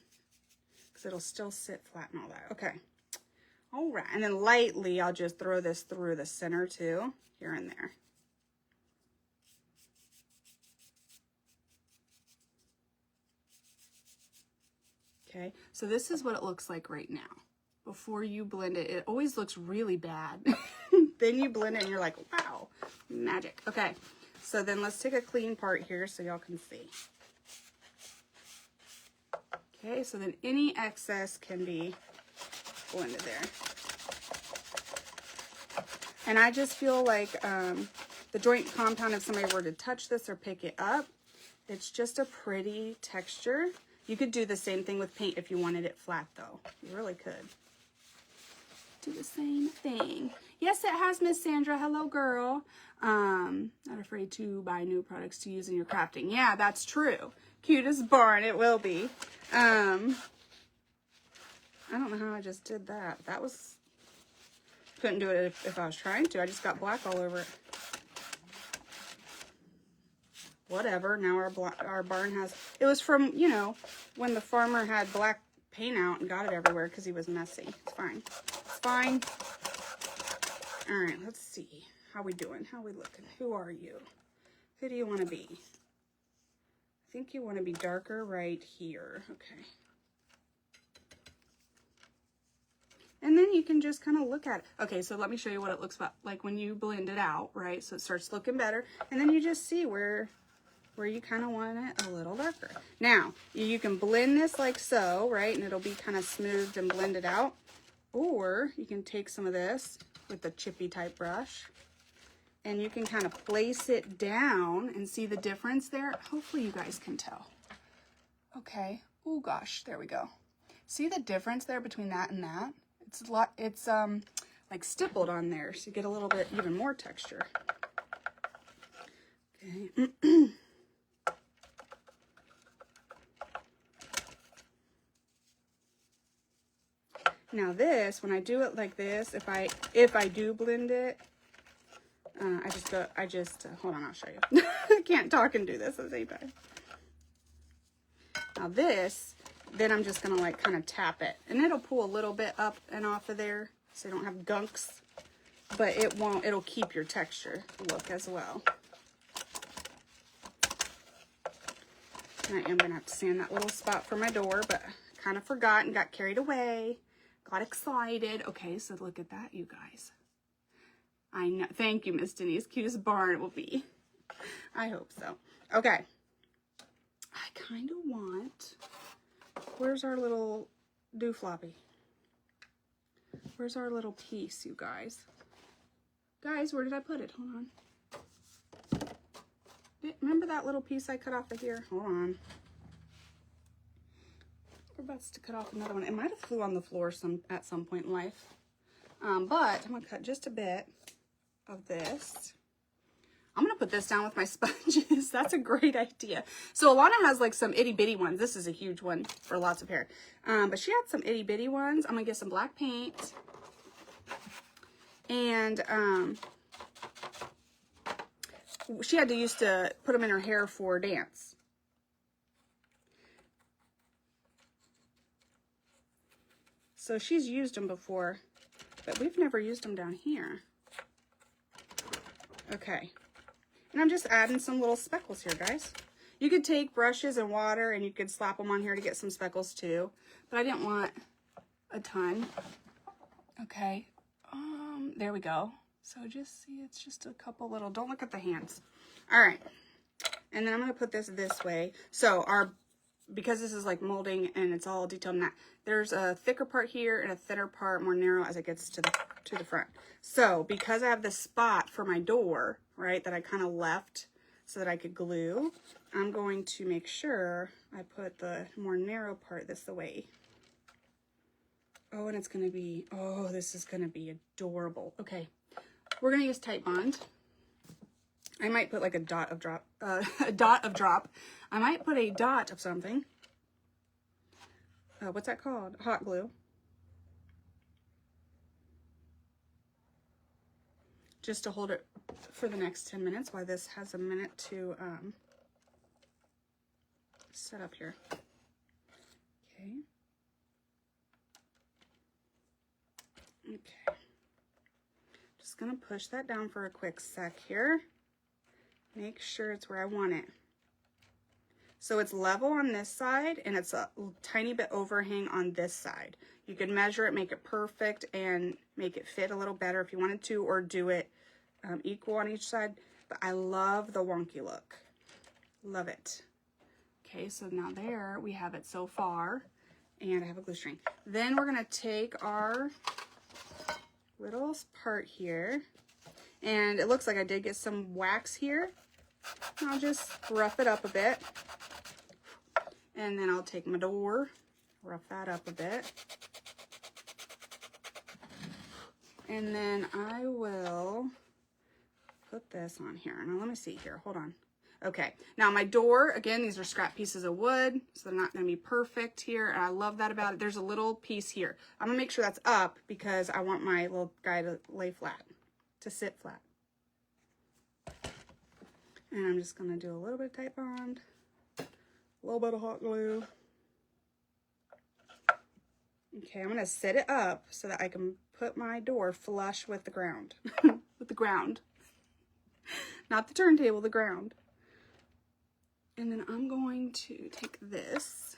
because it'll still sit flat and all that. Okay, all right, and then lightly I'll just throw this through the center too, here and there. Okay, so this is what it looks like right now. Before you blend it, it always looks really bad. Then you blend it and you're like, wow, magic. Okay, so then let's take a clean part here so y'all can see. Okay, so then any excess can be blended there. And I just feel like the joint compound, if somebody were to touch this or pick it up, It's just a pretty texture. You could do the same thing with paint if you wanted it flat though. You really could. Do the same thing. Yes, it has, Miss Sandra. Hello, girl. Not afraid to buy new products to use in your crafting. Yeah, that's true. Cutest barn, it will be. I don't know how I just did that. That was, couldn't do it if I was trying to. I just got black all over it. Whatever. Now our barn has, it was from, you know, when the farmer had black paint out and got it everywhere because he was messy. It's fine. It's fine. All right, let's see. How we doing? How we looking? Who are you? Who do you want to be? I think you want to be darker right here. Okay. And then you can just kind of look at it. Okay, so let me show you what it looks like when you blend it out, right? So it starts looking better. And then you just see where you kind of want it a little darker. Now, you can blend this like so, right? And it'll be kind of smoothed and blended out. Or you can take some of this with the chippy type brush and you can kind of place it down and see the difference there. Hopefully you guys can tell. Okay. Oh gosh, there we go. See the difference there between that and that? It's like stippled on there, so you get a little bit even more texture. Okay. Now this, when I do it like this, if I do blend it, hold on, I'll show you. I can't talk and do this at the same time. Now this, then I'm just gonna like kind of tap it, and it'll pull a little bit up and off of there, so you don't have gunks, but it'll keep your texture look as well. I am gonna have to sand that little spot for my door, but I kind of forgot and got carried away. Got excited. Okay, so look at that, you guys. I know. Thank you, Miss Denise. Cutest barn it will be. I hope so. Okay. I kind of want... Where's our little doofloppy? Where's our little piece, you guys? Guys, where did I put it? Hold on. Remember that little piece I cut off of here? Hold on. We're about to cut off another one. It might have flew on the floor at some point in life. But I'm going to cut just a bit of this. I'm going to put this down with my sponges. That's a great idea. So Alana has like some itty bitty ones. This is a huge one for lots of hair. But she had some itty bitty ones. I'm going to get some black paint. And she had to used to put them in her hair for dance. So she's used them before, but we've never used them down here. Okay. And I'm just adding some little speckles here, guys. You could take brushes and water and you could slap them on here to get some speckles too, but I didn't want a ton. Okay. There we go. So just see, it's just a couple little, don't look at the hands. All right. And then I'm going to put this way. So because this is like molding and it's all detailed in that, there's a thicker part here and a thinner part, more narrow as it gets to the front. So because I have this spot for my door, right, that I kind of left so that I could glue, I'm going to make sure I put the more narrow part this way. Oh, and it's going to be, oh, this is going to be adorable. Okay, we're going to use Titebond. I might put like a dot of drop. I might put a dot of something. What's that called? Hot glue. Just to hold it for the next 10 minutes while this has a minute to set up here. Okay. Okay. Just gonna push that down for a quick sec here. Make sure it's where I want it. So it's level on this side and it's a tiny bit overhang on this side. You can measure it, make it perfect, and make it fit a little better if you wanted to, or do it equal on each side. But I love the wonky look. Love it. Okay, so now there we have it so far, and I have a glue string. Then we're gonna take our little part here, and it looks like I did get some wax here I'll just rough it up a bit. And then I'll take my door, rough that up a bit. And then I will put this on here. Now let me see here, hold on. Okay, now my door, again, these are scrap pieces of wood, so they're not gonna be perfect here, and I love that about it. There's a little piece here. I'm gonna make sure that's up because I want my little guy to lay flat, to sit flat. And I'm just gonna do a little bit of Titebond, a little bit of hot glue. Okay, I'm gonna set it up so that I can put my door flush with the ground. With the ground. Not the turntable, the ground. And then I'm going to take this.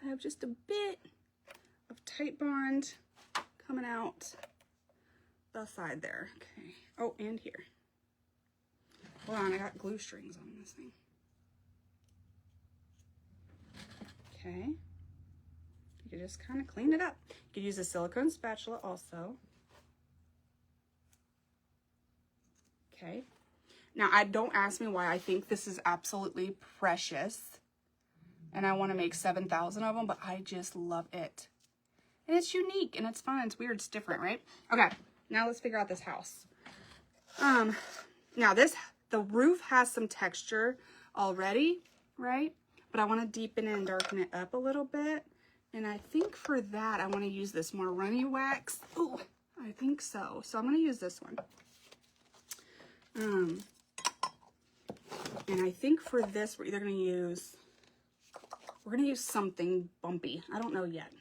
I have just a bit of Titebond coming out the side there. Okay. Oh, and here. Hold on, I got glue strings on this thing. Okay. You can just kind of clean it up. You could use a silicone spatula also. Okay. Now, don't ask me why I think this is absolutely precious. And I want to make 7,000 of them, but I just love it. And it's unique, and it's fun, it's weird, it's different, right? Okay, now let's figure out this house. Now the roof has some texture already, right? But I want to deepen it and darken it up a little bit. And I think for that, I want to use this more runny wax. Oh, I think so. So I'm going to use this one. And I think for this, we're going to use something bumpy. I don't know yet.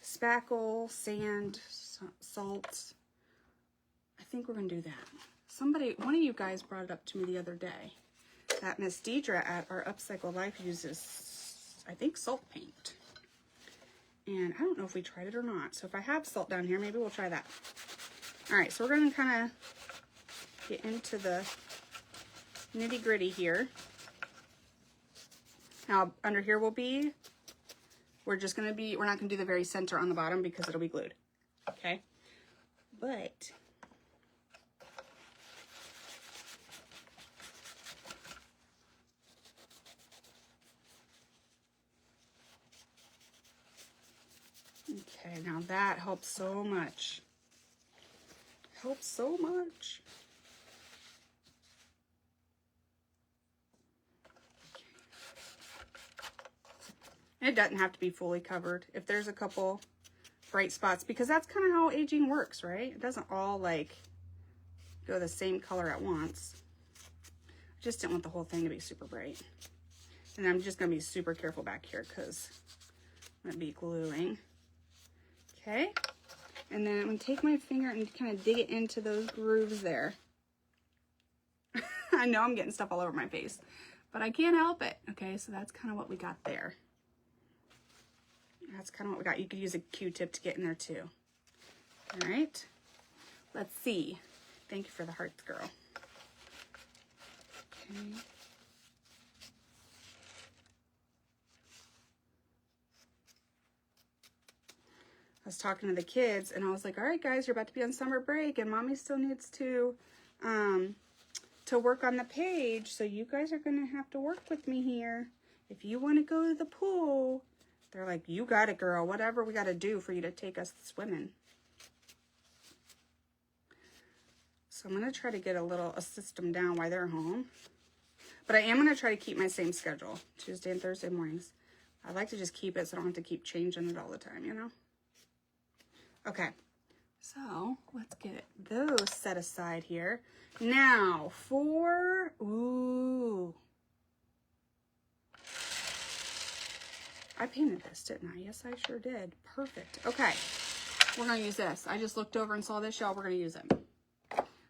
Spackle, sand, salt. I think we're going to do that. One of you guys brought it up to me the other day. That Miss Deidre at our Upcycle Life uses, I think, salt paint. And I don't know if we tried it or not. So if I have salt down here, maybe we'll try that. All right, so we're going to kind of get into the nitty gritty here. Now under here we're not going to do the very center on the bottom because it'll be glued. Okay. But okay, now that helps so much. Helps so much. It doesn't have to be fully covered. If there's a couple bright spots, because that's kind of how aging works, right? It doesn't all like go the same color at once. I just didn't want the whole thing to be super bright. And I'm just going to be super careful back here because I'm going to be gluing. Okay. And then I'm going to take my finger and kind of dig it into those grooves there. I know I'm getting stuff all over my face, but I can't help it. Okay, so that's kind of what we got there. That's kind of what we got. You could use a Q-tip to get in there too. All right. Let's see. Thank you for the hearts, girl. Okay. I was talking to the kids and I was like, all right, guys, you're about to be on summer break and mommy still needs to work on the page. So you guys are going to have to work with me here. If you want to go to the pool, they're like, you got it, girl. Whatever we got to do for you to take us swimming. So I'm going to try to get a system down while they're home. But I am going to try to keep my same schedule, Tuesday and Thursday mornings. I like to just keep it so I don't have to keep changing it all the time, you know? Okay, so let's get those set aside here. Now for, ooh. I painted this, didn't I? Yes, I sure did. Perfect. Okay, we're going to use this. I just looked over and saw this, y'all. We're going to use it.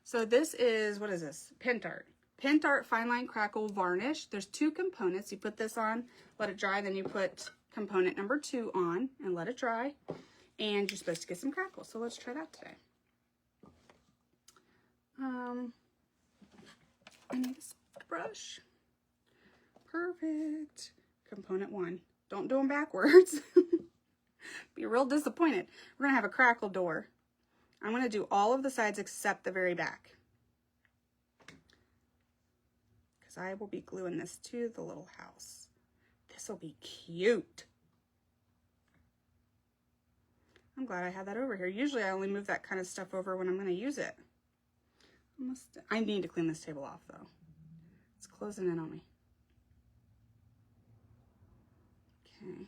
So this is, what is this? Pentart. Pentart Fine Line Crackle Varnish. There's two components. You put this on, let it dry, then you put component number 2 on and let it dry. And you're supposed to get some crackles. So let's try that today. I need a soft brush. Perfect. Component 1. Don't do them backwards. Be real disappointed. We're going to have a crackle door. I'm going to do all of the sides except the very back. because I will be gluing this to the little house. This will be cute. I'm glad I had that over here. Usually I only move that kind of stuff over when I'm going to use it. I need to clean this table off though. It's closing in on me. Okay.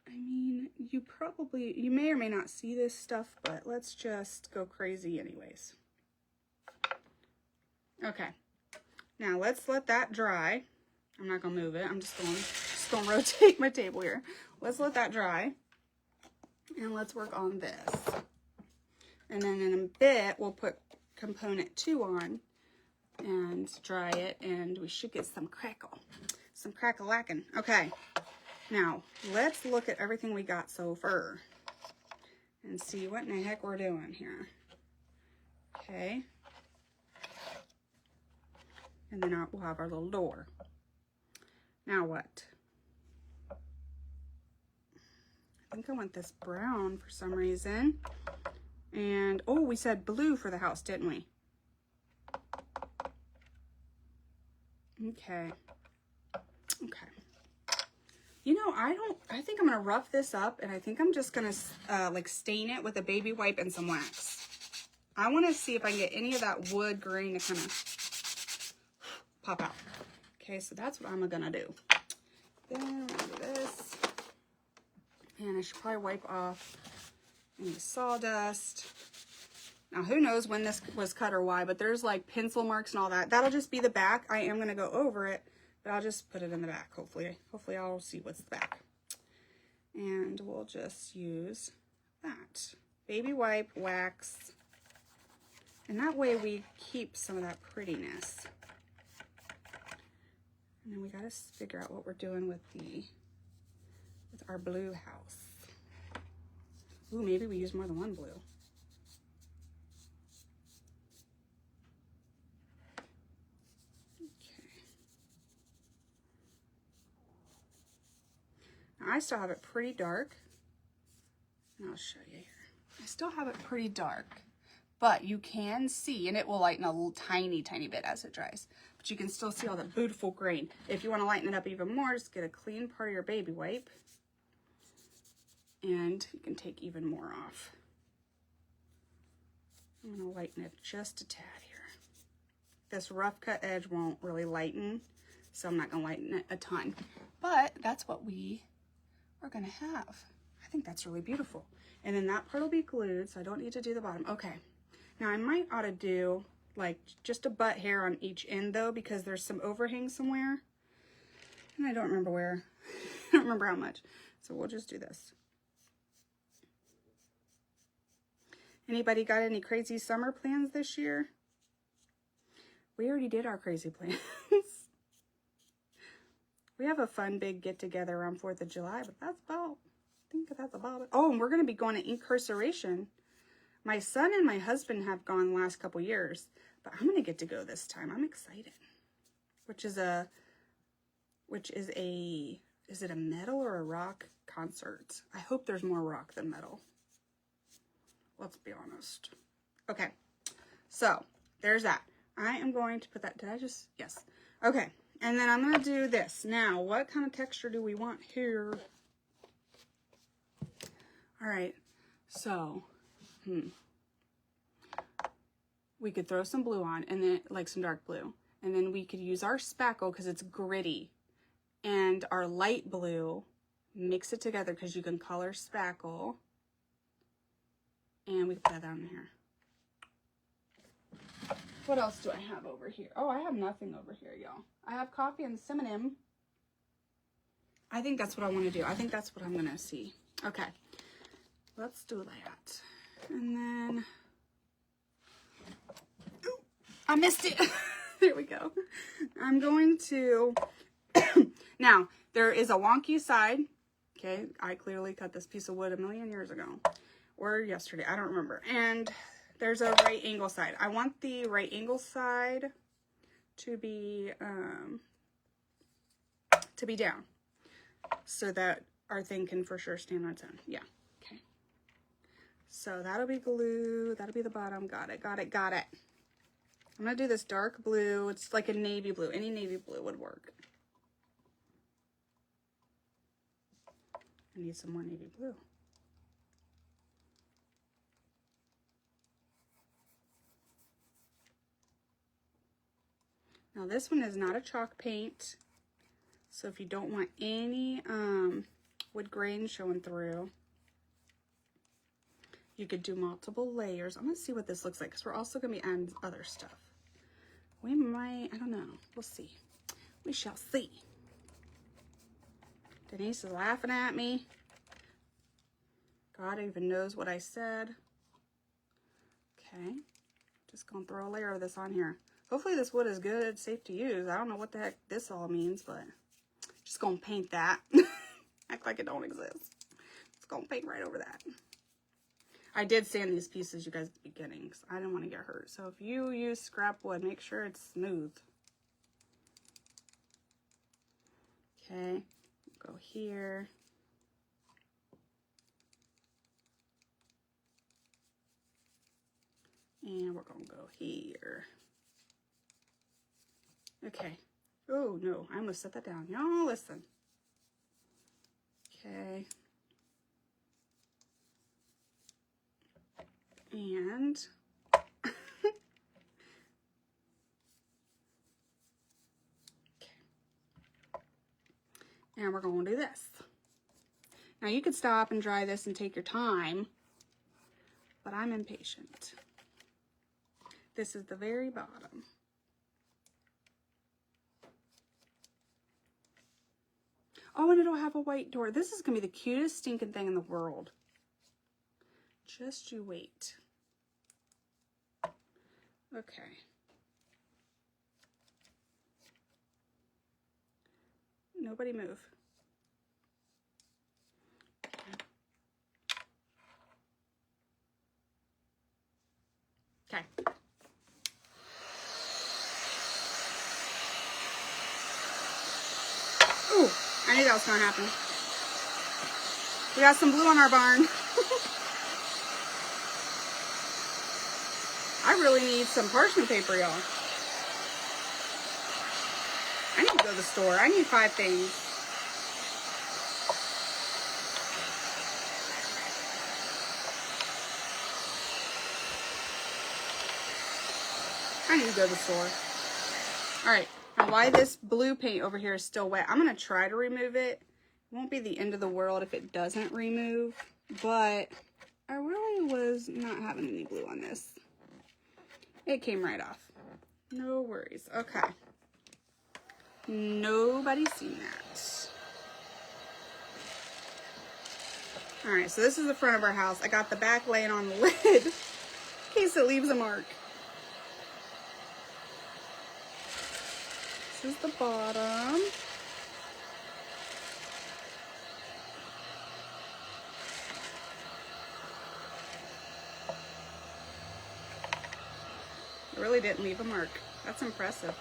I mean, you may or may not see this stuff, but let's just go crazy anyways. Okay. Now let's let that dry. I'm not gonna move it. I'm just gonna rotate my table here. Let's let that dry. And let's work on this. And then in a bit, we'll put component 2 on and dry it, and we should get some crackle. Some crackle-lacking. Okay. Now, let's look at everything we got so far and see what in the heck we're doing here. Okay. And then we'll have our little door. Now what? I think I want this brown for some reason. And, oh, we said blue for the house, didn't we? Okay. Okay. You know, I think I'm going to rough this up, and I think I'm just going to, like, stain it with a baby wipe and some wax. I want to see if I can get any of that wood grain to kind of pop out. Okay, so that's what I'm going to do. Then I'm going to do this. And I should probably wipe off any sawdust. Now, who knows when this was cut or why, but there's, like, pencil marks and all that. That'll just be the back. I am going to go over it. But I'll just put it in the back, hopefully. Hopefully I'll see what's the back. And we'll just use that. Baby wipe, wax. And that way we keep some of that prettiness. And then we gotta figure out what we're doing with our blue house. Ooh, maybe we use more than one blue. I still have it pretty dark. And I'll show you here. I still have it pretty dark, but you can see, and it will lighten a little tiny, tiny bit as it dries. But you can still see all the beautiful grain. If you want to lighten it up even more, just get a clean part of your baby wipe. And you can take even more off. I'm going to lighten it just a tad here. This rough cut edge won't really lighten, so I'm not going to lighten it a ton. But that's what we are gonna have. I think that's really beautiful. And then that part will be glued, so I don't need to do the bottom. Okay, now I might ought to do like just a butt hair on each end though, because there's some overhang somewhere and I don't remember where. I don't remember how much, so we'll just do this. Anybody got any crazy summer plans this year? We already did our crazy plans. We have a fun big get together around 4th of July, but that's about, I think that's about it. Oh, and we're going to be going to Incarceration. My son and my husband have gone the last couple years, but I'm going to get to go this time. I'm excited. Is it a metal or a rock concert? I hope there's more rock than metal. Let's be honest. Okay, so there's that. I am going to put that, yes. Okay. And then I'm going to do this. Now, what kind of texture do we want here? All right. So, we could throw some blue on, and then like some dark blue. And then we could use our spackle because it's gritty. And our light blue, mix it together because you can color spackle. And we can put that on here. What else do I have over here? Oh, I have nothing over here, y'all. I have coffee and cinnamon. I think that's what I want to do. I think that's what I'm going to see. Okay. Let's do that. And then... Ooh, I missed it. There we go. I'm going to... Now, there is a wonky side. Okay. I clearly cut this piece of wood a million years ago. Or yesterday. I don't remember. And... there's a right angle side. I want the right angle side to be down so that our thing can for sure stand on its own. Yeah. Okay. So that'll be glue. That'll be the bottom. Got it, got it, got it. I'm going to do this dark blue. It's like a navy blue. Any navy blue would work. I need some more navy blue. Now this one is not a chalk paint. So if you don't want any wood grain showing through, you could do multiple layers. I'm going to see what this looks like because we're also going to be adding other stuff. We might, I don't know. We'll see. We shall see. Denise is laughing at me. God even knows what I said. Okay. Just going to throw a layer of this on here. Hopefully this wood is good, safe to use. I don't know what the heck this all means, but just going to paint that. Act like it don't exist. Just going to paint right over that. I did sand these pieces, you guys, at the beginning, because I didn't want to get hurt. So if you use scrap wood, make sure it's smooth. Okay, go here. And we're going to go here. Okay. Oh, no, I almost set that down. Y'all listen. Okay. And okay. And we're going to do this. Now you could stop and dry this and take your time, but I'm impatient. This is the very bottom. Oh, and it'll have a white door. This is going to be the cutest stinking thing in the world. Just you wait. Okay. Nobody move. Okay. Ooh, I knew that was going to happen. We got some blue on our barn. I really need some parchment paper, y'all. I need to go to the store. I need 5 things. I need to go to the store. Alright, now why this blue paint over here is still wet, I'm going to try to remove it. It won't be the end of the world if it doesn't remove, but I really was not having any glue on this. It came right off. No worries. Okay. Nobody's seen that. Alright, so this is the front of our house. I got the back laying on the lid in case it leaves a mark. This is the bottom. It really didn't leave a mark. That's impressive.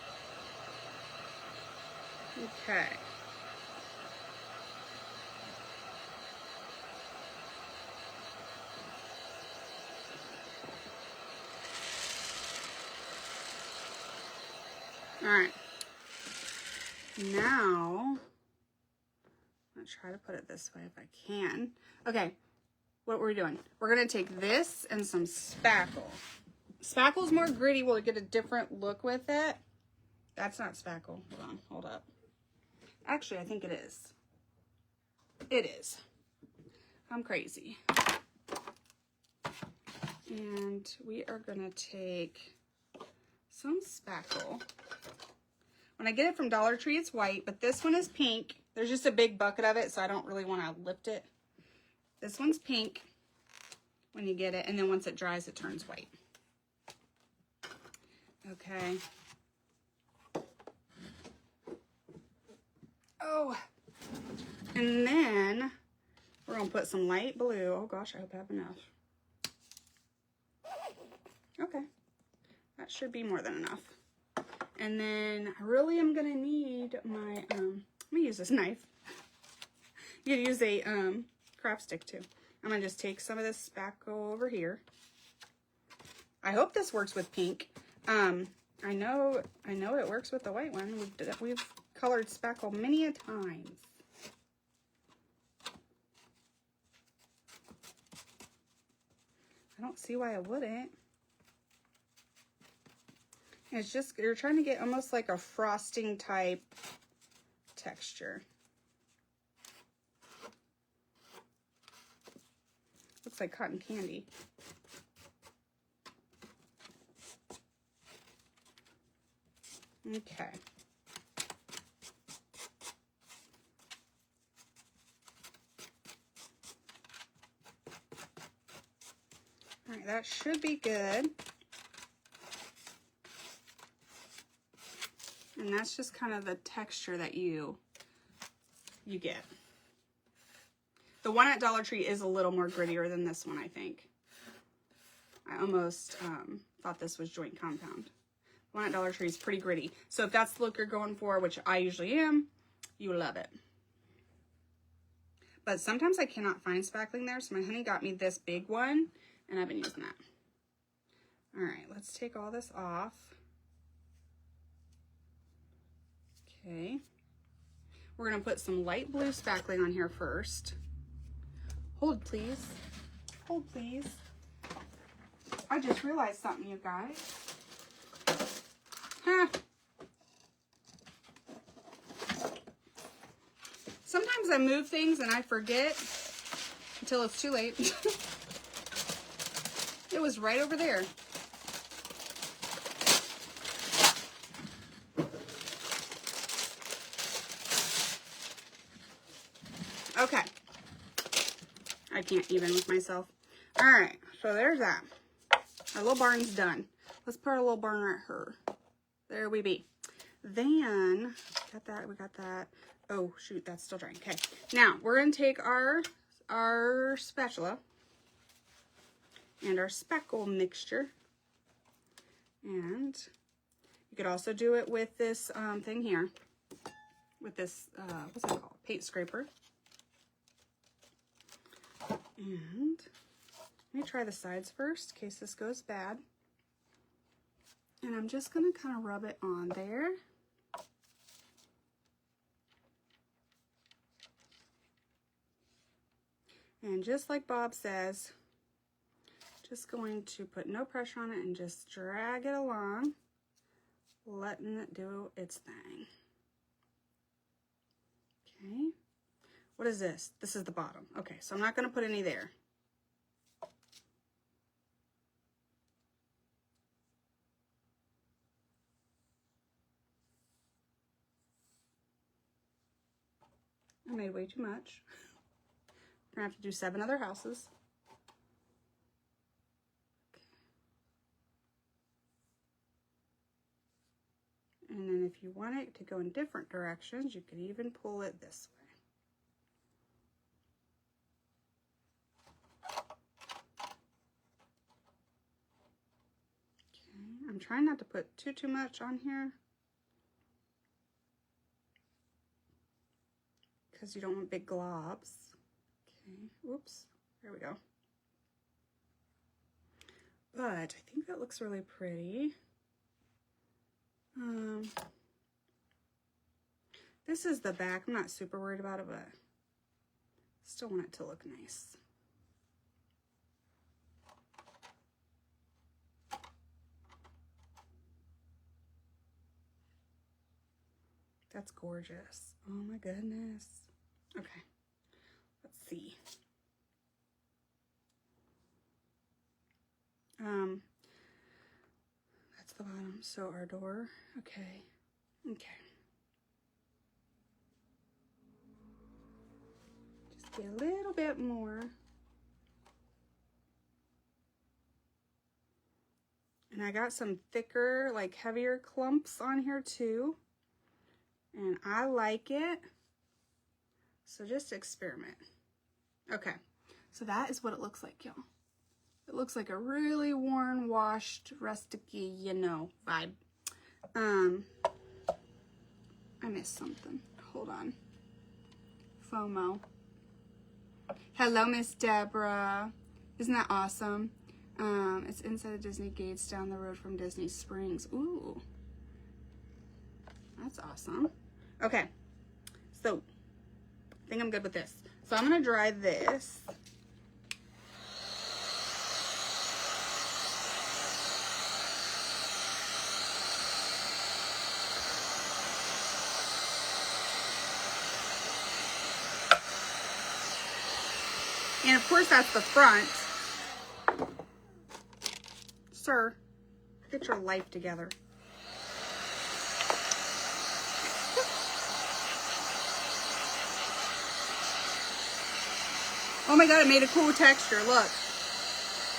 Okay. All right. Now, I'm going to try to put it this way if I can. Okay. What we're doing, we're going to take this and some spackle. Spackle's more gritty. We'll get a different look with it. That's not spackle. Hold on. Hold up. Actually, I think it is. It is. I'm crazy. And we are going to take some spackle. When I get it from Dollar Tree, it's white, but this one is pink. There's just a big bucket of it, so I don't really want to lift it. This one's pink when you get it, and then once it dries, it turns white. Okay. Oh, and then we're going to put some light blue. Oh gosh, I hope I have enough. Okay, that should be more than enough. And then I really am going to need my, let me use this knife. You could use a craft stick too. I'm going to just take some of this spackle over here. I hope this works with pink. I know it works with the white one. We've colored spackle many a times. I don't see why it wouldn't. It's just, you're trying to get almost like a frosting type texture. Looks like cotton candy. Okay. All right, that should be good. And that's just kind of the texture that you get. The one at Dollar Tree is a little more grittier than this one, I think. I almost thought this was joint compound. The one at Dollar Tree is pretty gritty. So if that's the look you're going for, which I usually am, you love it. But sometimes I cannot find spackling there, so my honey got me this big one, and I've been using that. All right, let's take all this off. Okay. We're going to put some light blue spackling on here first. Hold, please. Hold, please. I just realized something, you guys. Huh. Sometimes I move things and I forget until it's too late. It was right over there. Okay. I can't even with myself. All right, so there's that. Our little barn's done. Let's put our little barn right here. There we be. Then, we got that. Oh, shoot, that's still drying. Okay, now we're going to take our spatula and our speckle mixture. And you could also do it with this thing here. With this, what's it called? Paint scraper. And let me try the sides first in case this goes bad. And I'm just going to kind of rub it on there. And just like Bob says, just going to put no pressure on it and just drag it along, letting it do its thing. Okay. What is this? This is the bottom. Okay, so I'm not going to put any there. I made way too much. We're going to have to do 7 other houses. Okay. And then if you want it to go in different directions, you can even pull it this way. Okay, I'm trying not to put too much on here, because you don't want big globs. Okay, oops, there we go. But I think that looks really pretty. This is the back. I'm not super worried about it, but still want it to look nice. That's gorgeous. Oh my goodness. Okay, let's see. That's the bottom. So our door. Okay. Okay. Just get a little bit more. And I got some thicker, like heavier clumps on here too. And I like it. So just experiment. Okay. So that is what it looks like, y'all. It looks like a really worn, washed, rustic-y, you know, vibe. I missed something. Hold on. FOMO. Hello, Miss Deborah. Isn't that awesome? It's inside the Disney gates down the road from Disney Springs. Ooh. That's awesome. Okay. So, I think I'm good with this. So I'm going to dry this. And of course that's the front. Sir, get your life together. Oh my God, it made a cool texture, look.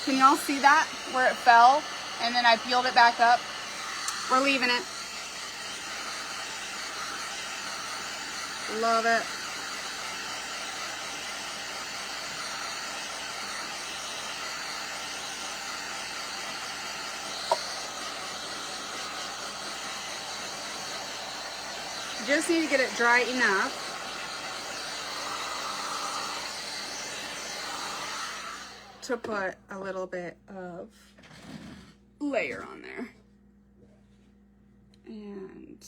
Can y'all see that? Where it fell, and then I peeled it back up. We're leaving it. Love it. Just need to get it dry enough. To put a little bit of layer on there. And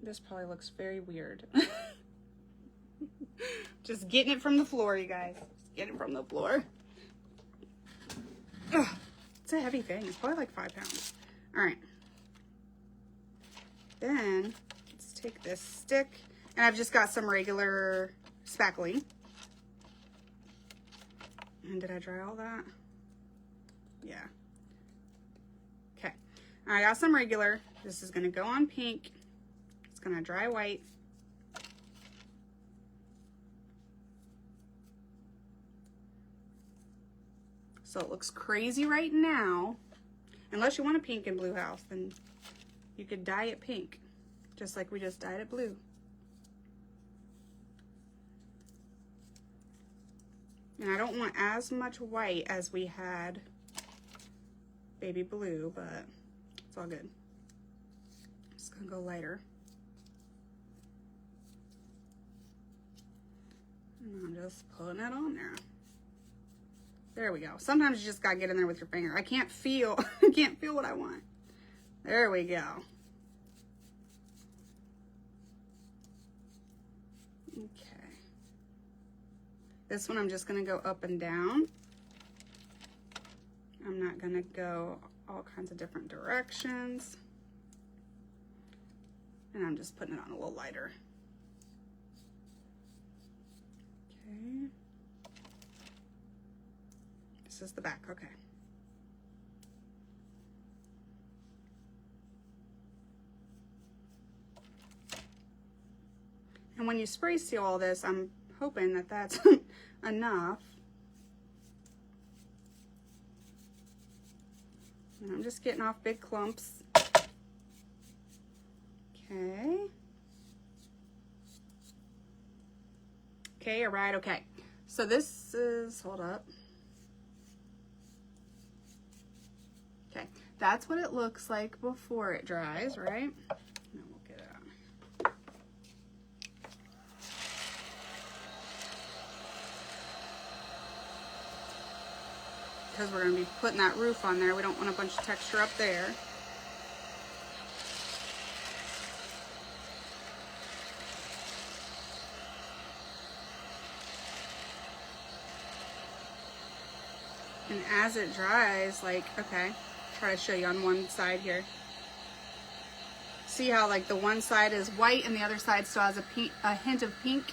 this probably looks very weird. Just getting it from the floor, you guys. Just getting it from the floor. Ugh, it's a heavy thing. It's probably like 5 pounds. All right. Then let's take this stick, and I've just got some regular spackling. And did I dry all that? Yeah. Okay. I got some regular. This is going to go on pink. It's going to dry white. So it looks crazy right now. Unless you want a pink and blue house, then you could dye it pink, just like we just dyed it blue. And I don't want as much white as we had baby blue, but it's all good. Just gonna go lighter. And I'm just putting it on there. There we go. Sometimes you just gotta get in there with your finger. I can't feel, I can't feel what I want. There we go. Okay. This one I'm just gonna go up and down. I'm not gonna go all kinds of different directions. And I'm just putting it on a little lighter. Okay. This is the back, okay. And when you spray seal all this, I'm hoping that that's enough. And I'm just getting off big clumps. Okay. Okay, all right, okay. So this is, hold up. Okay, that's what it looks like before it dries, right? Now we'll get it on. Because we're going to be putting that roof on there, we don't want a bunch of texture up there. And as it dries, like, okay, try to show you on one side here. See how like the one side is white and the other side still has a hint of pink?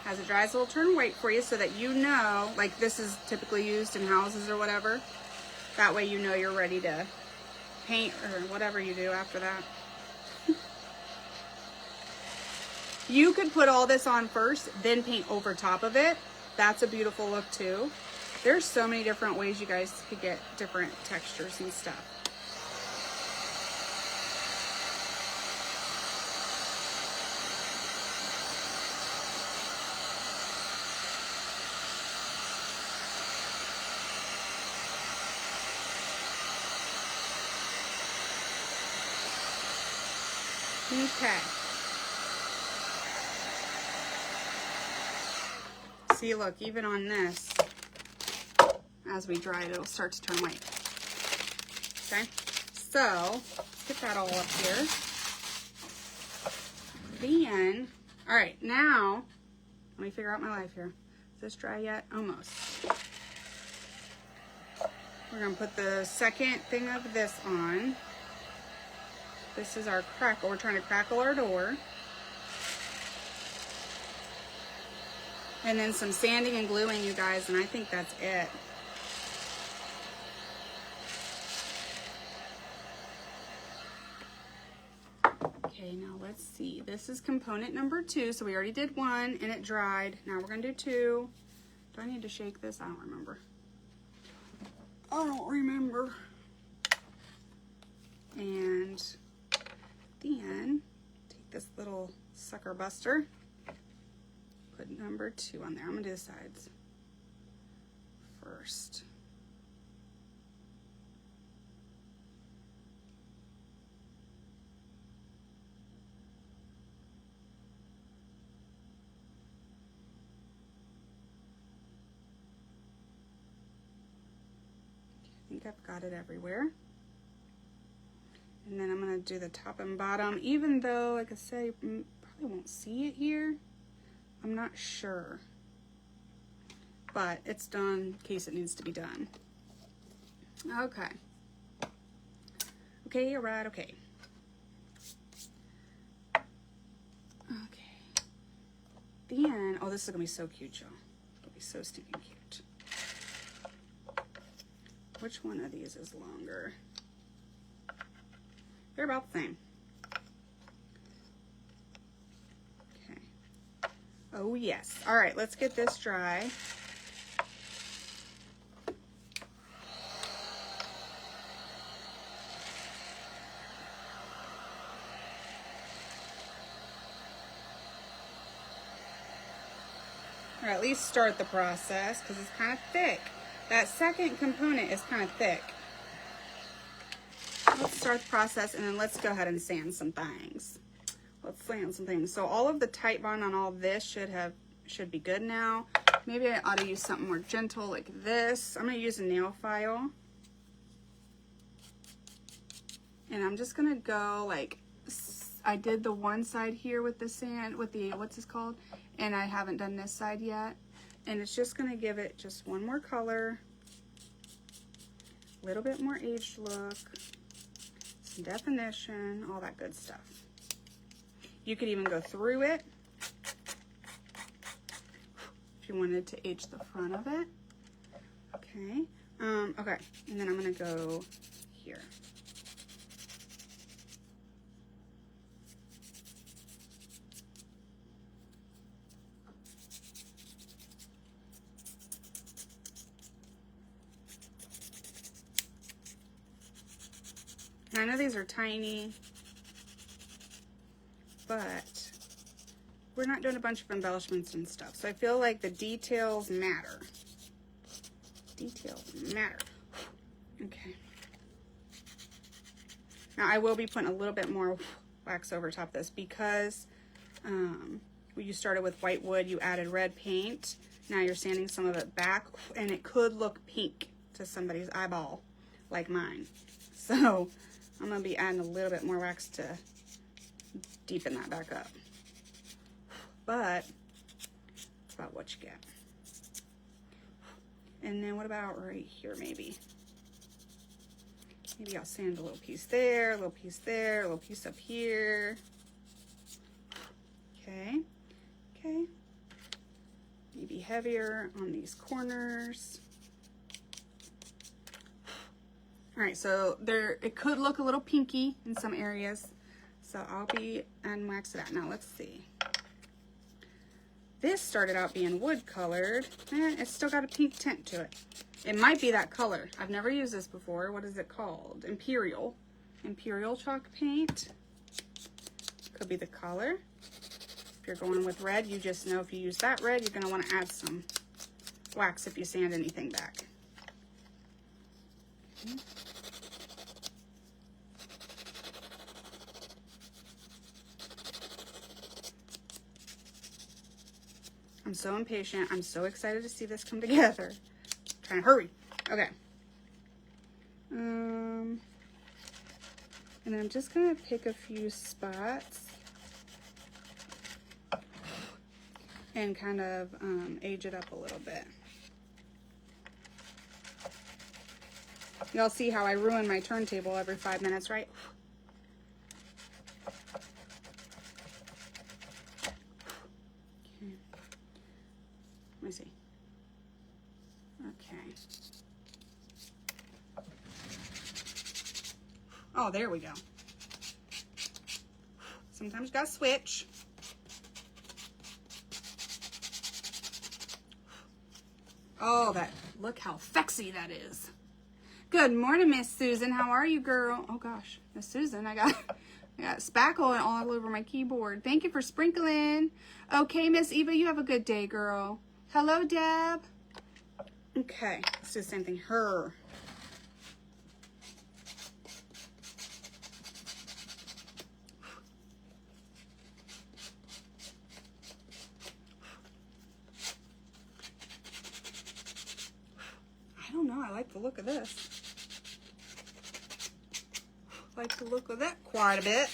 As it dries, it'll turn white for you so that you know, like this is typically used in houses or whatever. That way you know you're ready to paint or whatever you do after that. You could put all this on first, then paint over top of it. That's a beautiful look too. There's so many different ways you guys could get different textures and stuff. Okay. See, look, even on this, as we dry it, it'll start to turn white. Okay, so let's get that all up here. Then, all right, now, let me figure out my life here. Is this dry yet? Almost. We're gonna put the second thing of this on. This is our crackle. We're trying to crackle our door. And then some sanding and gluing, you guys, and I think that's it. Okay, now let's see. This is component number 2. So we already did 1 and it dried. Now we're gonna do 2. Do I need to shake this? I don't remember. And then take this little sucker buster, put number 2 on there. I'm gonna do the sides first. I think I've got it everywhere. And then I'm gonna do the top and bottom, even though, like I say, you probably won't see it here. I'm not sure, but it's done in case it needs to be done. Okay. Okay, all right, okay. Okay. Then, oh, this is gonna be so cute, y'all. It'll be so stinking cute. Which one of these is longer? They're about the same. Okay. Oh, yes. All right, let's get this dry. Or at least start the process, because it's kind of thick. That second component is kind of thick. Let's start the process, and then let's go ahead and sand some things. Let's sand some things. So all of the tight bond on all this should be good now. Maybe I ought to use something more gentle like this. I'm gonna use a nail file. And I'm just gonna go like, I did the one side here with the sand, with the, what's this called? And I haven't done this side yet. And it's just gonna give it just one more color, a little bit more aged look, some definition, all that good stuff. You could even go through it if you wanted to age the front of it. Okay, okay, and then I'm gonna go here. I know these are tiny, but we're not doing a bunch of embellishments and stuff. So I feel like the details matter. Details matter. Okay. Now I will be putting a little bit more wax over top of this because you started with white wood, you added red paint. Now you're sanding some of it back and it could look pink to somebody's eyeball like mine. So I'm gonna be adding a little bit more wax to deepen that back up. But it's about what you get. And then what about right here maybe? Maybe I'll sand a little piece there, a little piece there, a little piece up here. Okay, okay. Maybe heavier on these corners. All right, so there, it could look a little pinky in some areas. So I'll be adding wax to that. Now let's see. This started out being wood colored, and it's still got a pink tint to it. It might be that color. I've never used this before. What is it called? Imperial chalk paint. Could be the color. If you're going with red, you just know if you use that red, you're gonna wanna add some wax if you sand anything back. Okay. I'm so impatient. I'm so excited to see this come together. Trying to hurry. Okay. And I'm just gonna pick a few spots and kind of age it up a little bit. Y'all see how I ruin my turntable every 5 minutes, right? Okay. Let me see. Okay. Oh, there we go. Sometimes you gotta switch. Oh, look how sexy that is. Good morning, Miss Susan. How are you, girl? Oh gosh, Miss Susan, I got spackle all over my keyboard. Thank you for sprinkling. Okay, Miss Eva, you have a good day, girl. Hello, Deb. Okay, let's do the same thing. Her. I don't know. I like the look of this. Like the look of that quite a bit.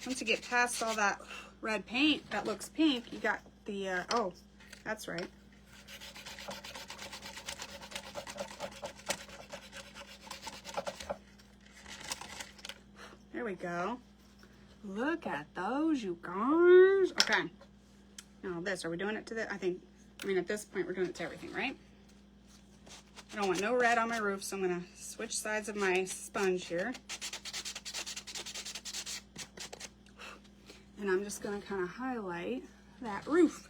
Once you get past all that red paint that looks pink, you got the, oh, that's right. There we go. Look at those, you guys. Okay. Now this, are we doing it to the, I mean, at this point, we're doing it to everything, right? I don't want no red on my roof, so I'm going to switch sides of my sponge here. And I'm just going to kind of highlight that roof.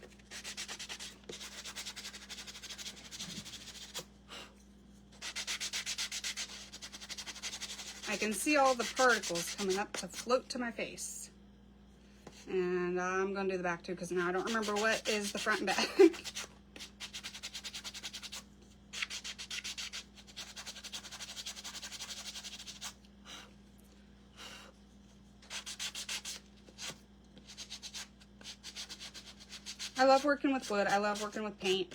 I can see all the particles coming up to float to my face. And I'm going to do the back too, because now I don't remember what is the front and back. I love working with wood. I love working with paint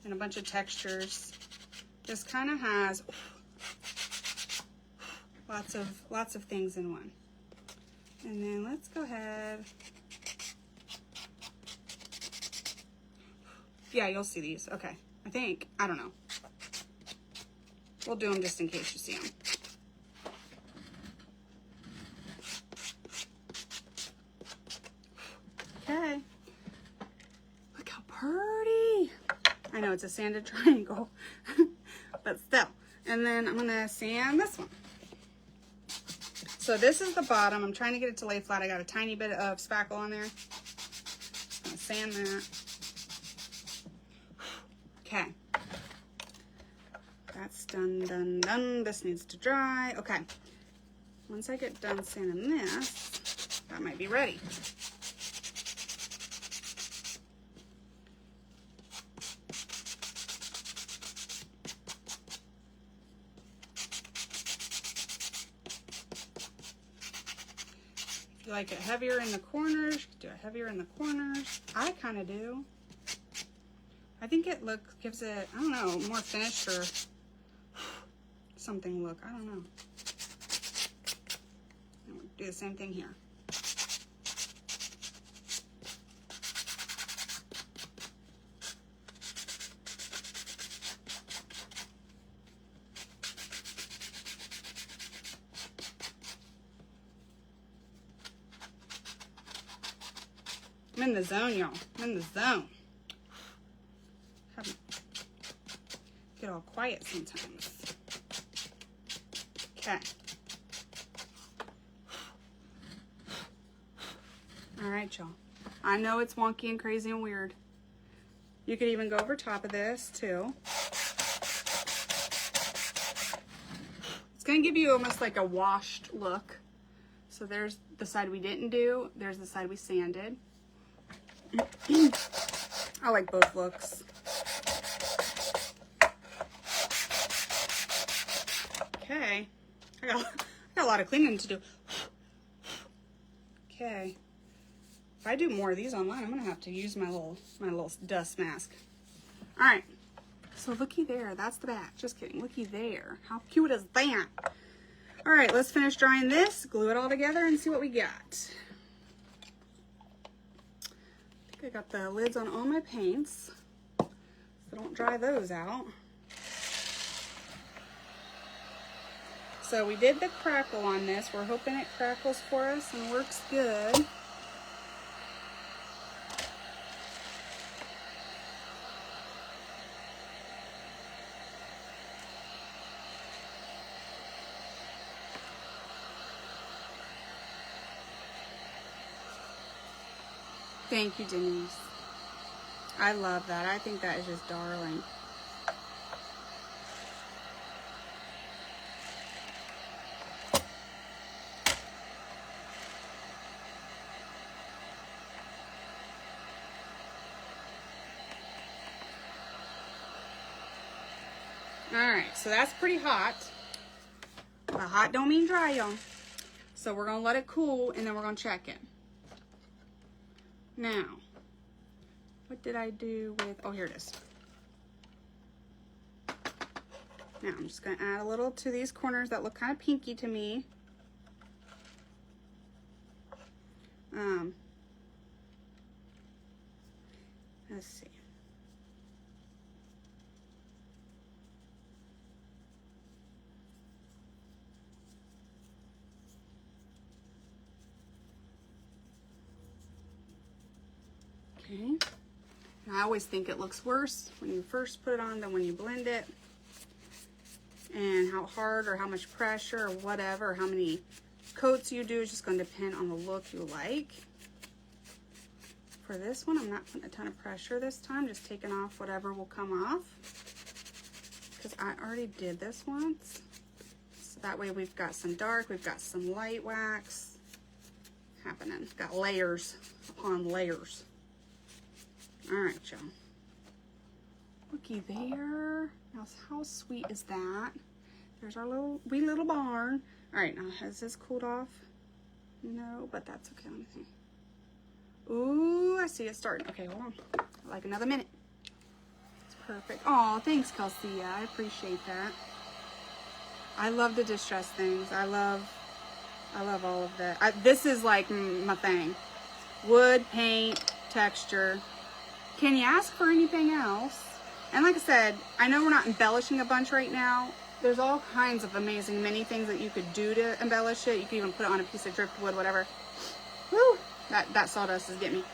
and a bunch of textures. This kind of has lots of things in one. And then let's go ahead. Yeah, you'll see these. Okay, I think. I don't know. We'll do them just in case you see them. Okay. Look how pretty. I know it's a sanded triangle, but still. And then I'm gonna sand this one. So this is the bottom. I'm trying to get it to lay flat. I got a tiny bit of spackle on there. I'm gonna sand that. Okay. That's done. This needs to dry. Okay. Once I get done sanding this, that might be ready. If you like it heavier in the corners, you can do it heavier in the corners. I kind of do. I think it gives it, I don't know, more finished or something look. I don't know. And we'll do the same thing here. I'm in the zone, y'all. I'm in the zone. Get all quiet sometimes. Okay. All right, y'all. I know it's wonky and crazy and weird. You could even go over top of this too. It's gonna give you almost like a washed look. So there's the side we didn't do. There's the side we sanded. I like both looks. Okay, I got a lot of cleaning to do. Okay, If I do more of these online, I'm gonna have to use my little dust mask. All right, so looky there, that's the back. Just kidding, looky there. How cute is that? All right, let's finish drying this, glue it all together, and see what we got. I think I got the lids on all my paints, so don't dry those out. So we did the crackle on this. We're hoping it crackles for us and works good. Thank you, Denise. I love that. I think that is just darling. Alright, so that's pretty hot. But hot don't mean dry, y'all. So we're going to let it cool, and then we're going to check it. Now, what did I do with... Oh, here it is. Now, I'm just going to add a little to these corners that look kind of pinky to me. Let's see. Okay. And I always think it looks worse when you first put it on than when you blend it. And how hard or how much pressure or whatever, or how many coats you do is just going to depend on the look you like. For this one, I'm not putting a ton of pressure this time, just taking off whatever will come off. Because I already did this once. So that way we've got some dark, we've got some light wax happening. Got layers upon layers. Alright, y'all. Looky there. Now, how sweet is that? There's our wee little barn. Alright, now has this cooled off? No, but that's okay. Let me see. Ooh, I see it starting. Okay, hold on. Like another minute. It's perfect. Oh, thanks, Kelsey. I appreciate that. I love to distress things. I love all of that. This is like my thing. Wood, paint, texture. Can you ask for anything else? And like I said, I know we're not embellishing a bunch right now. There's all kinds of amazing mini things that you could do to embellish it. You could even put it on a piece of driftwood, whatever. Woo! That sawdust is getting me.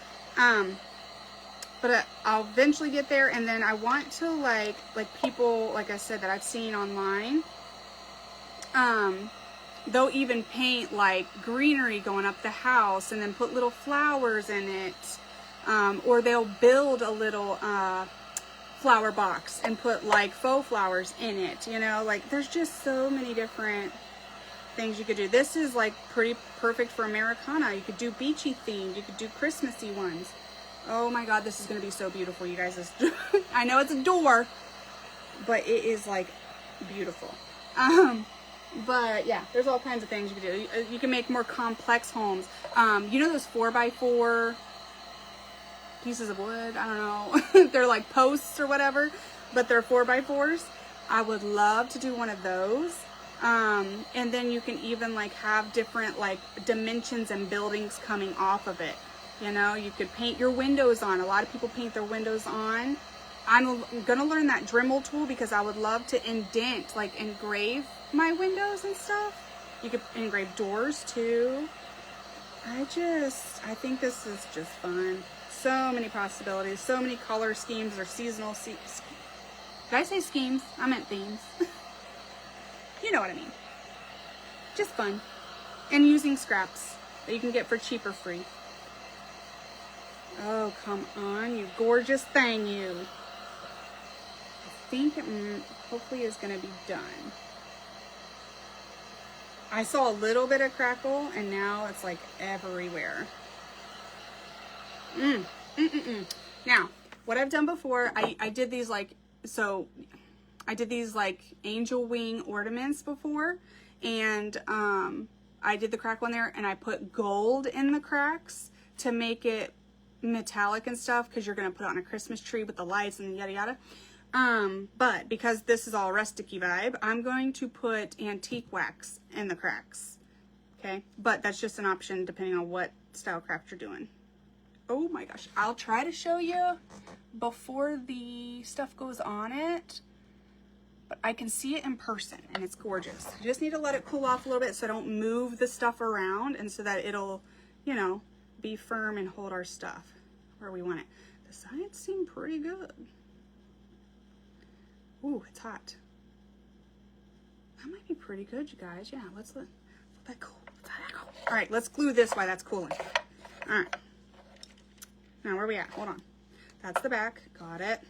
But I'll eventually get there, and then I want to like people, like I said, that I've seen online. They'll even paint like greenery going up the house and then put little flowers in it. Or they'll build a little flower box and put like faux flowers in it, you know, like there's just so many different things you could do. This is like pretty perfect for Americana. You could do beachy themed, you could do Christmassy ones. Oh my god, this is gonna be so beautiful, you guys. I know it's a door, but it is like beautiful. But yeah, there's all kinds of things you can do. You can make more complex homes. You know those 4x4 pieces of wood? I don't know. They're like posts or whatever, but they're 4x4s. I would love to do one of those. And then you can even like have different like dimensions and buildings coming off of it. You know, you could paint your windows on. A lot of people paint their windows on. I'm gonna learn that Dremel tool because I would love to indent, like engrave my windows and stuff. You could engrave doors too. I think this is just fun. So many possibilities, so many color schemes or seasonal did I say schemes? I meant themes. You know what I mean. Just fun. And using scraps that you can get for cheap or free. Oh, come on, you gorgeous thing, you. I think it hopefully is going to be done. I saw a little bit of crackle, and now it's like everywhere. Now, what I've done before, I did these like, so I did these like angel wing ornaments before, and I did the crackle in there, and I put gold in the cracks to make it metallic and stuff, because you're going to put it on a Christmas tree with the lights and yada yada. But because this is all rustic-y vibe, I'm going to put antique wax in the cracks. Okay, but that's just an option depending on what style craft you're doing. Oh my gosh, I'll try to show you before the stuff goes on it, but I can see it in person and it's gorgeous. I just need to let it cool off a little bit so I don't move the stuff around, and so that it'll, you know, be firm and hold our stuff where we want it. The sides seem pretty good. Ooh, it's hot. That might be pretty good, you guys. Yeah, let's let that cool. All right, let's glue this while that's cooling. All right. Now, where are we at? Hold on. That's the back. Got it.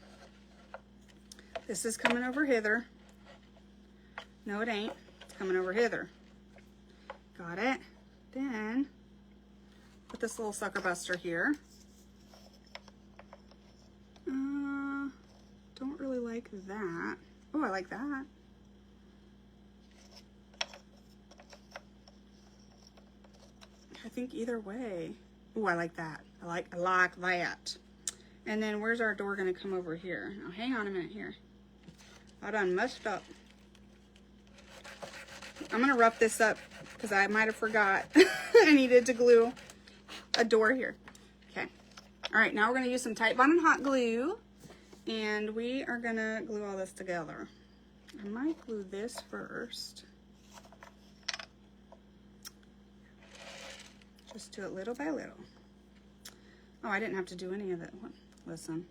This is coming over hither. No, it ain't. It's coming over hither. Got it. Then, put this little sucker buster here. Don't really like that. Oh, I like that. I think either way. Oh, I like that. I like that. And then where's our door gonna come over here? Now hang on a minute here. I done messed up. I'm gonna rough this up because I might have forgot I needed to glue a door here. Okay. All right, now we're gonna use some Titebond and hot glue, and we are gonna glue all this together. I might glue this first. Just do it little by little. Oh, I didn't have to do any of it. Listen.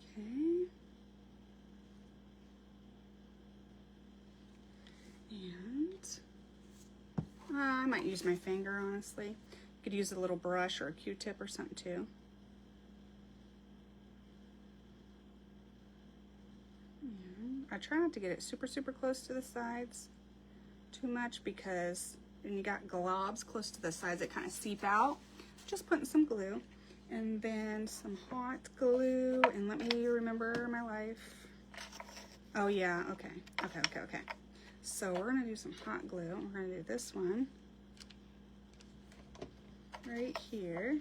Okay. And I might use my finger, honestly. You could use a little brush or a Q-tip or something too. I try not to get it super, super close to the sides too much, because when you got globs close to the sides, it kind of seep out. Just putting some glue, and then some hot glue, and let me remember my life. Oh yeah, okay. So we're gonna do some hot glue. We're gonna do this one right here.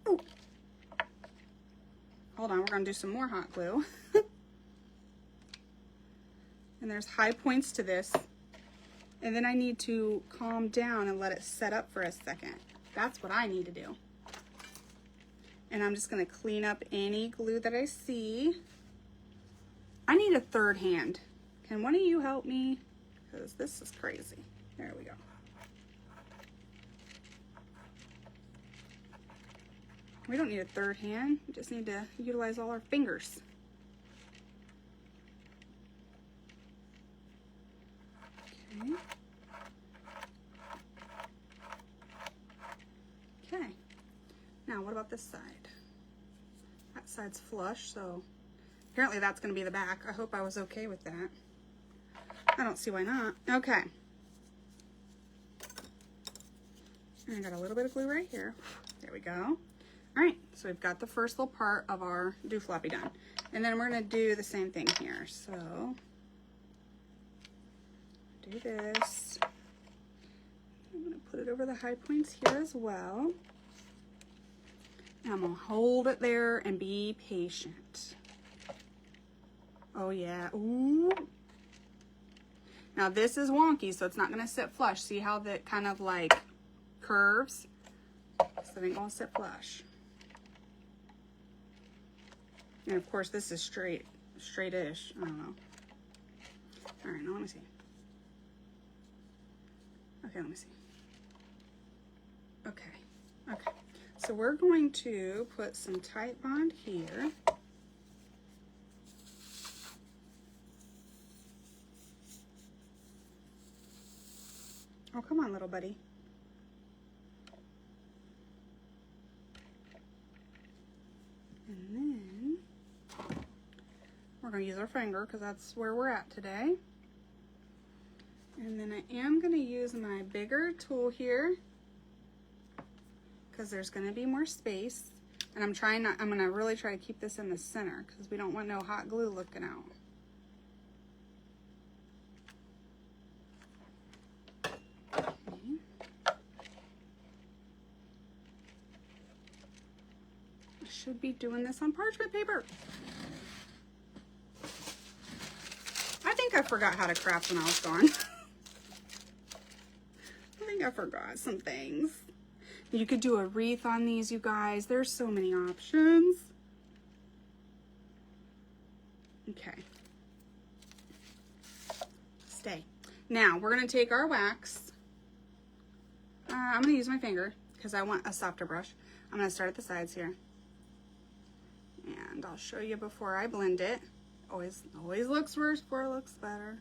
Ooh. Hold on, we're gonna do some more hot glue. And there's high points to this. And then I need to calm down and let it set up for a second. That's what I need to do. And I'm just gonna clean up any glue that I see. I need a third hand. Can one of you help me? Because this is crazy. There we go. We don't need a third hand. We just need to utilize all our fingers. Okay. Okay. Now, what about this side? That side's flush, so apparently that's going to be the back. I hope I was okay with that. I don't see why not. Okay. And I got a little bit of glue right here. There we go. All right, so we've got the first little part of our dooflappy done. And then we're gonna do the same thing here. So, do this. I'm gonna put it over the high points here as well. And I'm gonna hold it there and be patient. Oh yeah, ooh. Now this is wonky, so it's not gonna sit flush. See how that kind of like curves? So it ain't gonna sit flush. And of course, this is straight-ish. I don't know. All right, now let me see. Okay, let me see. Okay. So we're going to put some Titebond here. Oh, come on, little buddy. And then we're going to use our finger because that's where we're at today. And then I am going to use my bigger tool here because there's going to be more space. And I'm going to really try to keep this in the center because we don't want no hot glue looking out. Should be doing this on parchment paper. I think I forgot how to craft when I was gone. I think I forgot some things. You could do a wreath on these, you guys. There's so many options. Okay. Stay. Now, we're going to take our wax. I'm going to use my finger because I want a softer brush. I'm going to start at the sides here. And I'll show you before I blend it. Always looks worse before it looks better.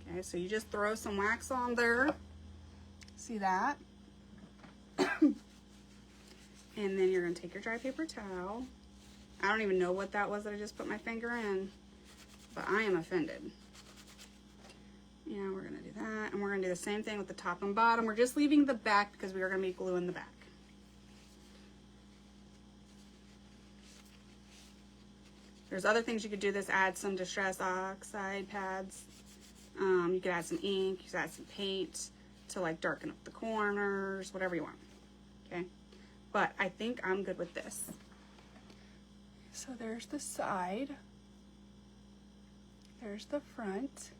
Okay, so you just throw some wax on there. See that? And then you're going to take your dry paper towel. I don't even know what that was that I just put my finger in, but I am offended. Yeah, we're going to do that. And we're going to do the same thing with the top and bottom. We're just leaving the back because we are going to be gluing the back. There's other things you could do this, add some Distress Oxide pads. You could add some ink, you could add some paint to like darken up the corners, whatever you want. Okay, but I think I'm good with this. So there's the side. There's the front.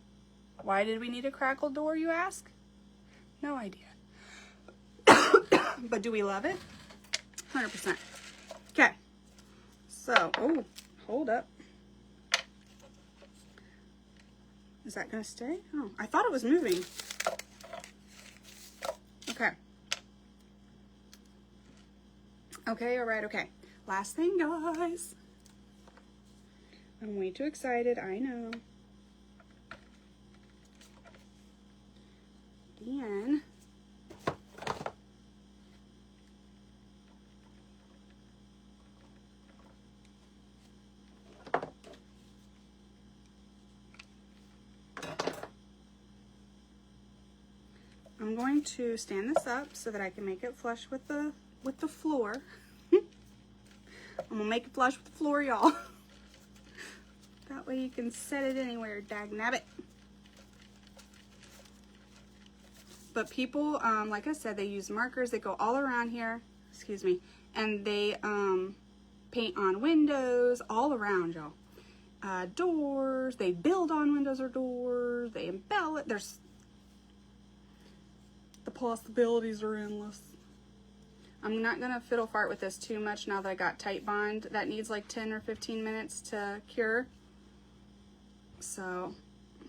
Why did we need a crackle door, you ask? No idea. But do we love it? 100%. Okay. So, oh, hold up. Is that gonna stay? Oh, I thought it was moving. Okay. Okay, all right, okay. Last thing, guys. I'm way too excited, I know. Again. I'm going to stand this up so that I can make it flush with the floor. I'm gonna make it flush with the floor, y'all. That way you can set it anywhere, dagnabbit. But people, like I said, they use markers. They go all around here, excuse me, and they paint on windows all around, y'all. Doors, they build on windows or doors. They embellish. There's the possibilities are endless. I'm not gonna fiddle fart with this too much now that I got Titebond. That needs like 10 or 15 minutes to cure. So I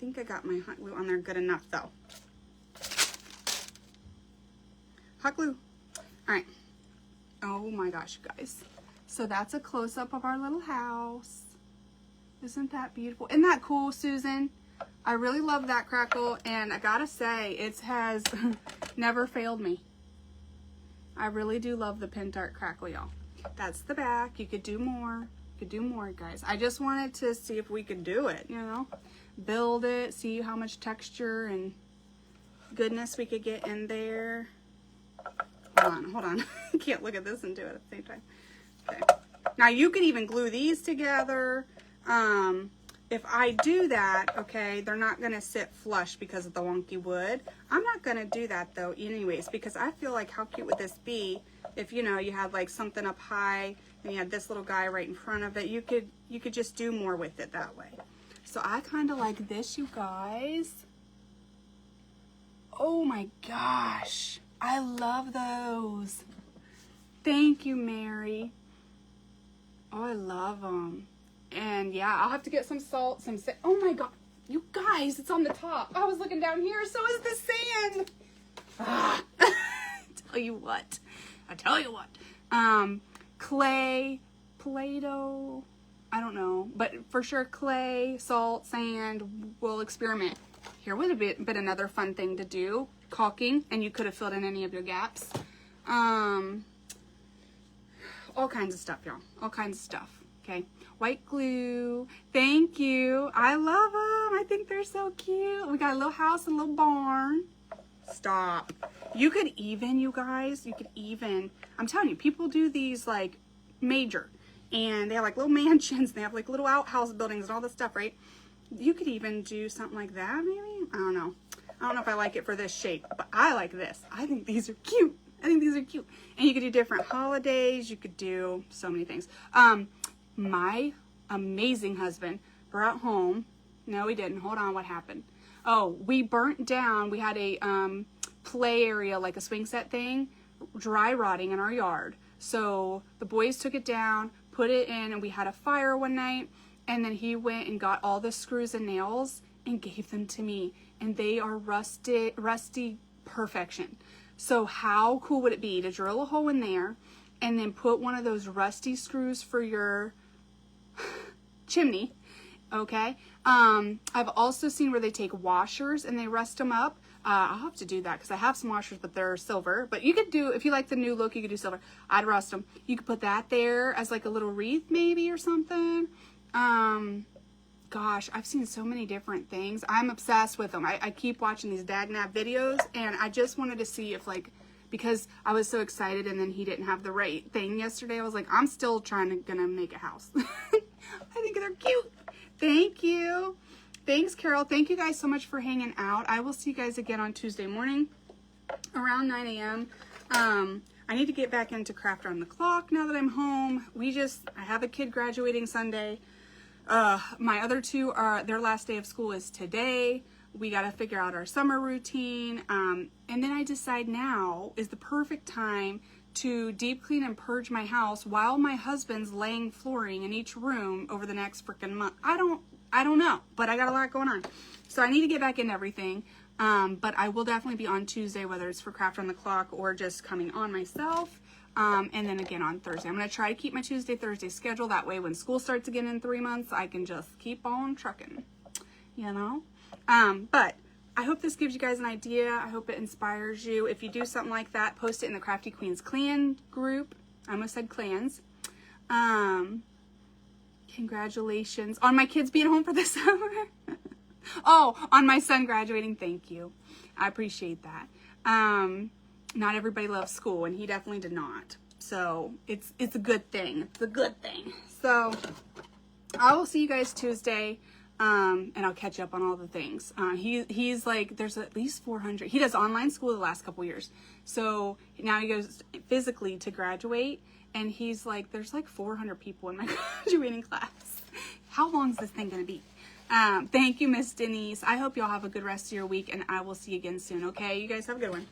think I got my hot glue on there good enough though. Hot glue. All right. Oh my gosh, you guys. So that's a close-up of our little house. Isn't that beautiful? Isn't that cool, Susan? I really love that crackle, and I gotta say, it has never failed me. I really do love the Pentart crackle, y'all. That's the back. You could do more. You could do more, guys. I just wanted to see if we could do it, you know? Build it, see how much texture and goodness we could get in there. Hold on. I can't look at this and do it at the same time. Okay. Now, you could even glue these together. If I do that, okay, they're not going to sit flush because of the wonky wood. I'm not going to do that though anyways, because I feel like how cute would this be if, you know, you had like something up high and you had this little guy right in front of it. You could just do more with it that way. So I kind of like this, you guys. Oh my gosh. I love those. Thank you, Mary. Oh, I love them. And yeah, I'll have to get some salt, oh my god, you guys, it's on the top. I was looking down here, so is the sand. Ah. I tell you what. Clay, Play-Doh, I don't know, but for sure clay, salt, sand, we'll experiment. Here would have been another fun thing to do, caulking, and you could have filled in any of your gaps. All kinds of stuff, y'all, all kinds of stuff. Okay, white glue. Thank you. I love them. I think they're so cute. We got a little house and a little barn. Stop. You could even, you guys, I'm telling you, people do these like major, and they have like little mansions, they have like little outhouse buildings and all this stuff, right? You could even do something like that, maybe? I don't know. I don't know if I like it for this shape, but I like this. I think these are cute. And you could do different holidays. You could do so many things. My amazing husband brought home, no he didn't, hold on, what happened? Oh, we burnt down, we had a play area, like a swing set thing, dry rotting in our yard. So the boys took it down, put it in, and we had a fire one night, and then he went and got all the screws and nails and gave them to me, and they are rusty perfection. So how cool would it be to drill a hole in there and then put one of those rusty screws for your chimney, okay? I've also seen where they take washers and they rust them up. I'll have to do that because I have some washers, but they're silver. But you could do, if you like the new look, you could do silver. I'd rust them. You could put that there as like a little wreath maybe or something. Gosh, I've seen so many different things. I'm obsessed with them. I keep watching these Dagnab videos, and I just wanted to see if, like, because I was so excited and then he didn't have the right thing yesterday, I was like, I'm still gonna make a house. I think they're cute. Thank you. Thanks, Carol. Thank you guys so much for hanging out. I will see you guys again on Tuesday morning around 9 a.m. I need to get back into Craft Around the Clock now that I'm home. I have a kid graduating Sunday. My other two their last day of school is today. We got to figure out our summer routine. And then I decide now is the perfect time to deep clean and purge my house while my husband's laying flooring in each room over the next freaking month. I don't know, but I got a lot going on. So I need to get back into everything. But I will definitely be on Tuesday, whether it's for Craft on the Clock or just coming on myself. And then again on Thursday. I'm going to try to keep my Tuesday, Thursday schedule. That way when school starts again in 3 months, I can just keep on trucking, you know? But I hope this gives you guys an idea. I hope it inspires you. If you do something like that, post it in the Crafty Queens clan group. I almost said clans. Congratulations on my kids being home for the summer. Oh, on my son graduating. Thank you. I appreciate that. Not everybody loves school, and he definitely did not. So it's a good thing. It's a good thing. So I will see you guys Tuesday, and I'll catch up on all the things. He's like, there's at least 400. He does online school the last couple years. So now he goes physically to graduate, and he's like, there's like 400 people in my graduating class. How long is this thing going to be? Thank you, Miss Denise. I hope y'all have a good rest of your week, and I will see you again soon, okay? You guys have a good one.